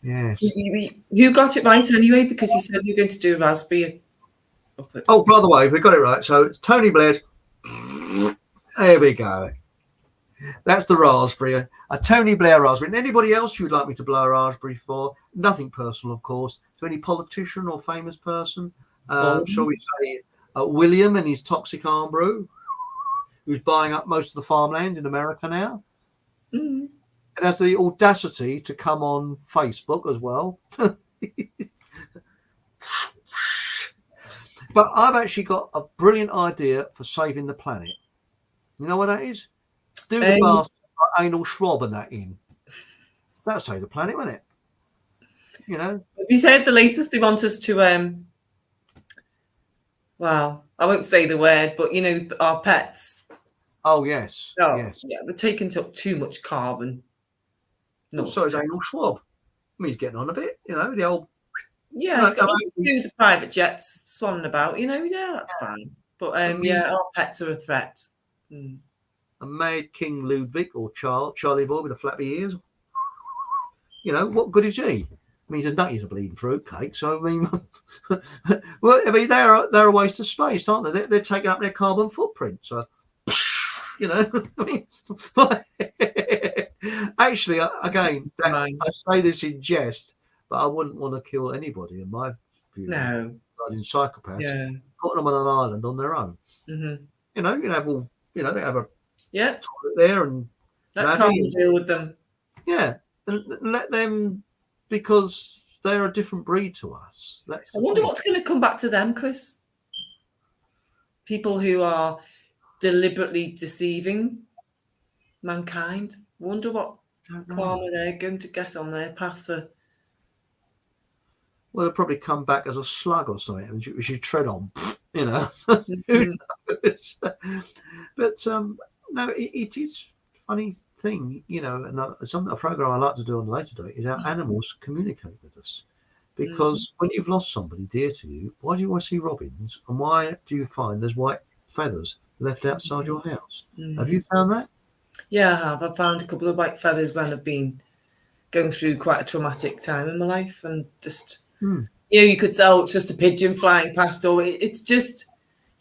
Yes. You got it right anyway, because you said you're going to do a raspberry. Oh, by the way, we got it right. So it's Tony Blair's. There we go. That's the raspberry. A Tony Blair raspberry. And anybody else you would like me to blow a raspberry for? Nothing personal, of course. To any politician or famous person? Shall we say William and his toxic arm brew, who's buying up most of the farmland in America now? Mm. And has the audacity to come on Facebook as well. But I've actually got a brilliant idea for saving the planet. You know what that is? Do the glass anal schwab and that in. That'll save the planet, won't it? You know. You said the latest they want us to well, I won't say the word, but you know, our pets. Oh yes. Oh, yes. Yeah, they're taking up too much carbon. No, so is anal schwab. I mean, he's getting on a bit, you know, the old. Yeah, it's got nothing to do with the private jets swanning about, you know. Yeah, that's fine. But yeah, our pets are a threat. Mm. A mad King Ludwig or Charlie boy with the flappy ears. You know, what good is he? I mean, he's a nutty as a bleeding fruitcake. So I mean, well, I mean, they're a waste of space, aren't they? They're taking up their carbon footprint. So, you know, I mean, actually, again, I say this in jest, but I wouldn't want to kill anybody in my view. No, in psychopaths, putting them on an island on their own. Mm-hmm. You know, you have all, you know, they have a toilet there and can't deal with them. Yeah, and let them, because they're a different breed to us. I wonder what's going to come back to them, Chris. People who are deliberately deceiving mankind. Wonder what karma they're going to get on their path for. Well, they'll probably come back as a slug or something, which you tread on, you know. Who knows? But no, it is a funny thing, you know, and a program I like to do on the later date is how animals communicate with us. Because when you've lost somebody dear to you, why do you always see robins? And why do you find there's white feathers left outside your house? Have you found that? Yeah, I have. I've found a couple of white feathers when I've been going through quite a traumatic time in my life, and just you know, you could say, oh, it's just a pigeon flying past, or it's just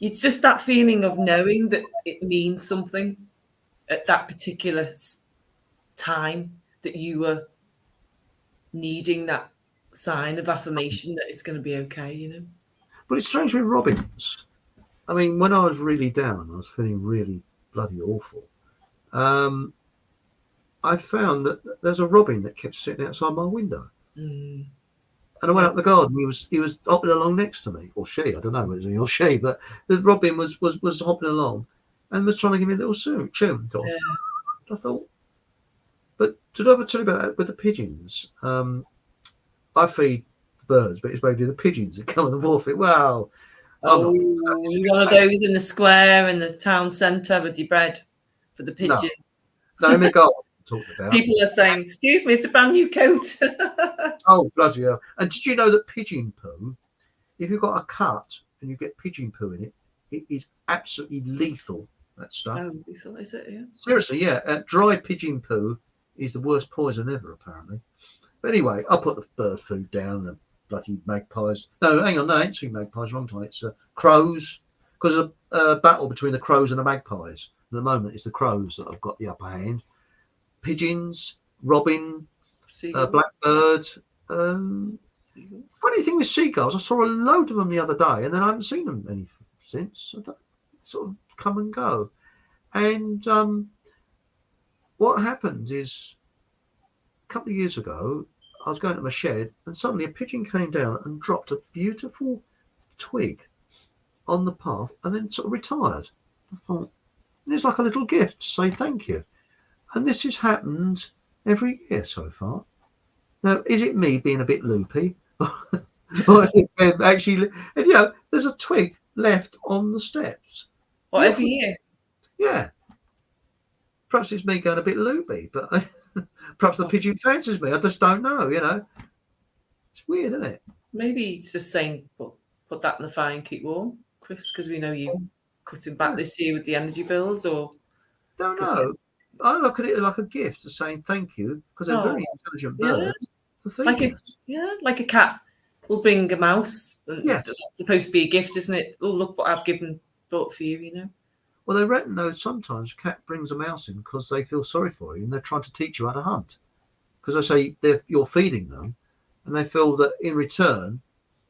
that feeling of knowing that it means something at that particular time, that you were needing that sign of affirmation that it's going to be okay, you know. But it's strange with robins. I mean, when I was really down, I was feeling really bloody awful. I found that there's a robin that kept sitting outside my window. And I went up the garden. He was hopping along next to me, or she. I don't know whether it was he or she, but the robin was hopping along and was trying to give me a little tune. I thought, but did I ever tell you about that with the pigeons? I feed birds, but it's maybe the pigeons that come and wolf it. Wow. Oh, one of those in the square in the town centre with your bread for the pigeons. No, in the garden. About. People are saying, excuse me, it's a brand new coat. Oh, bloody hell. And did you know that pigeon poo, if you've got a cut and you get pigeon poo in it, it is absolutely lethal, that stuff. Oh, lethal, is it? Yeah. Seriously, yeah. Dry pigeon poo is the worst poison ever, apparently. But anyway, I put the bird food down, the bloody magpies. No, hang on, no, I ain't seen magpies, wrong time. It's crows, because there's a battle between the crows and the magpies. At the moment, it's the crows that have got the upper hand. Pigeons, robin, blackbird. Funny thing with seagulls, I saw a load of them the other day, and then I haven't seen them any since. Sort of come and go. And what happened is, a couple of years ago, I was going to my shed, and suddenly a pigeon came down and dropped a beautiful twig on the path, and then sort of retired. I thought, it's like a little gift to say thank you. And this has happened every year so far. Now, is it me being a bit loopy? Or is it them actually? And, you know, there's a twig left on the steps. What, every year? Yeah. Perhaps it's me going a bit loopy, but perhaps the pigeon fancies me. I just don't know, you know. It's weird, isn't it? Maybe it's just saying, put that in the fire and keep warm, Chris, because we know you're cutting back this year with the energy bills, or... Don't know. I look at it like a gift of saying thank you, because they're very intelligent birds. Like a cat will bring a mouse. Yeah. That's supposed to be a gift, isn't it? Oh, look what I've bought for you, you know. Well, they reckon though sometimes a cat brings a mouse in because they feel sorry for you and they're trying to teach you how to hunt. Because they say you're feeding them, and they feel that in return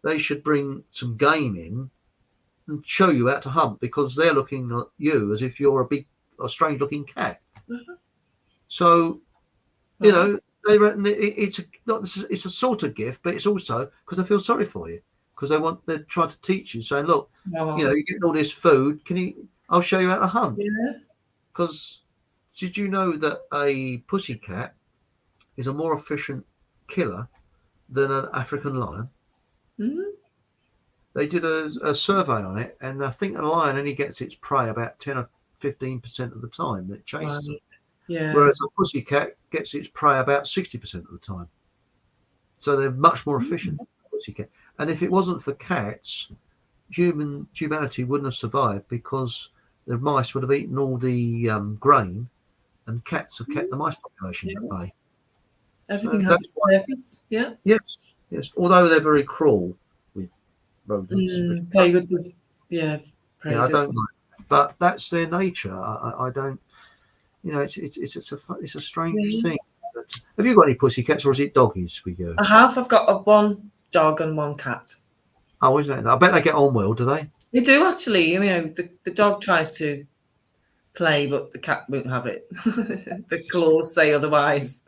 they should bring some game in and show you how to hunt because they're looking at you as if you're a strange-looking cat. Mm-hmm. So, you know, they reckon it's a sort of gift, but it's also because they feel sorry for you because they're trying to teach you, saying, look, you know, you're getting all this food. I'll show you how to hunt. Yeah. Because did you know that a pussycat is a more efficient killer than an African lion? Mm-hmm. They did a survey on it, and I think a lion only gets its prey about 10 or 15% of the time that it chases them. Yeah. Whereas a pussycat gets its prey about 60% of the time. So they're much more efficient than a pussycat. And if it wasn't for cats, humanity wouldn't have survived because the mice would have eaten all the grain, and cats have kept the mice population at bay. Everything has its purpose. Yeah. Yes. Although they're very cruel with rodents. Play with the, I don't like, but that's their nature. I don't. You know, it's a strange thing. But have you got any pussycats, or is it doggies we go? I have. I've got one dog and one cat. Oh, isn't it? I bet they get on well, do they? They do actually. You know, the dog tries to play, but the cat won't have it. The claws say otherwise.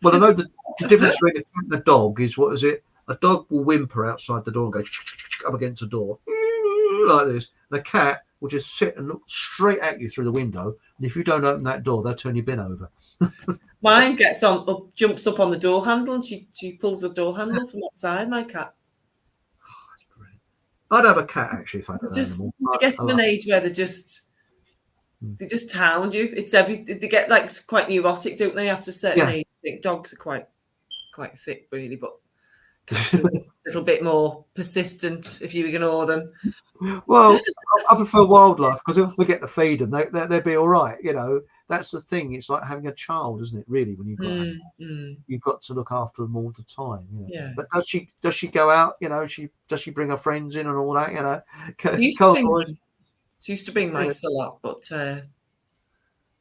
Well, I know the difference between a cat and a dog is, what is it? A dog will whimper outside the door and go up against the door like this. And a cat will just sit and look straight at you through the window. And if you don't open that door, they'll turn your bin over. Mine jumps up on the door handle, and she pulls the door handle from outside. My cat. Oh, that's brilliant. I'd have a cat actually if I had an animal. They get to an age where they just hound you. It's they get like quite neurotic, don't they? After a certain age, I think dogs are quite thick, really, but a little bit more persistent if you ignore them. Well, I prefer wildlife because if I forget to feed them, they'd be all right. You know, that's the thing. It's like having a child, isn't it? Really, when you've got to look after them all the time. You know? Yeah. But does she go out? You know, does she bring her friends in and all that? You know, she used to bring mice a lot, but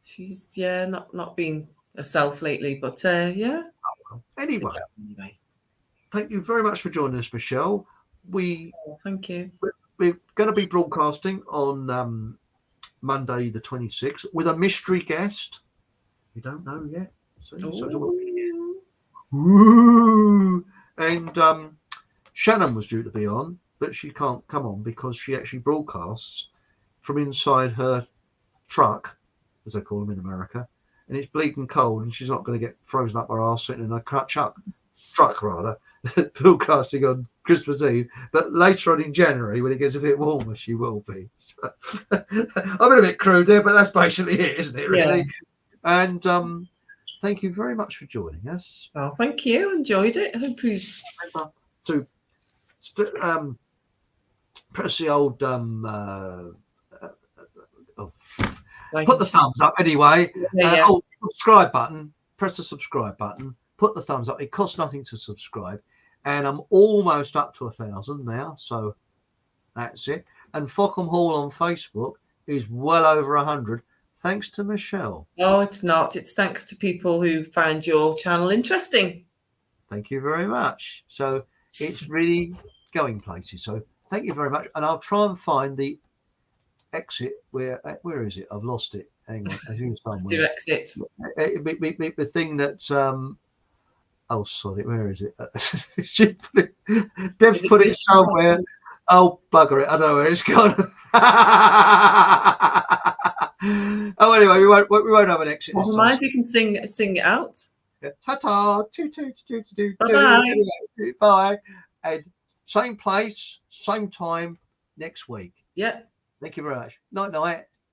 she's not been herself lately. But yeah. Oh, well. Anyway, thank you very much for joining us, Michelle. Thank you. We're going to be broadcasting on Monday the 26th with a mystery guest. We don't know yet. And Shannon was due to be on, but she can't come on because she actually broadcasts from inside her truck, as they call them in America, and it's bleeding cold, and she's not going to get frozen up her arse sitting in a truck rather, broadcasting on Christmas Eve. But later on in January, when it gets a bit warmer, she will be. So, I've been a bit crude there, but that's basically it, isn't it, really? Yeah. And thank you very much for joining us. Well, thank you. Enjoyed it. I hope you press the old put the thumbs up anyway. Subscribe button. Press the subscribe button. Put the thumbs up. It costs nothing to subscribe, and I'm almost up to 1,000 now, so that's it. And Fockham Hall on Facebook is well over 100, thanks to Michelle. Oh, it's not. It's thanks to people who find your channel interesting. Thank you very much. So it's really going places. So thank you very much, and I'll try and find the exit. Where is it? I've lost it. Hang on. I think it's somewhere. Do exit. The thing that oh, sorry, where is it? Dev's put it somewhere. Oh, bugger it. I don't know where it's gone. Oh, anyway, we won't have an exit. Never mind, we can sing it out. Ta-ta. Bye-bye. Bye. And same place, same time next week. Yeah. Thank you very much. Night.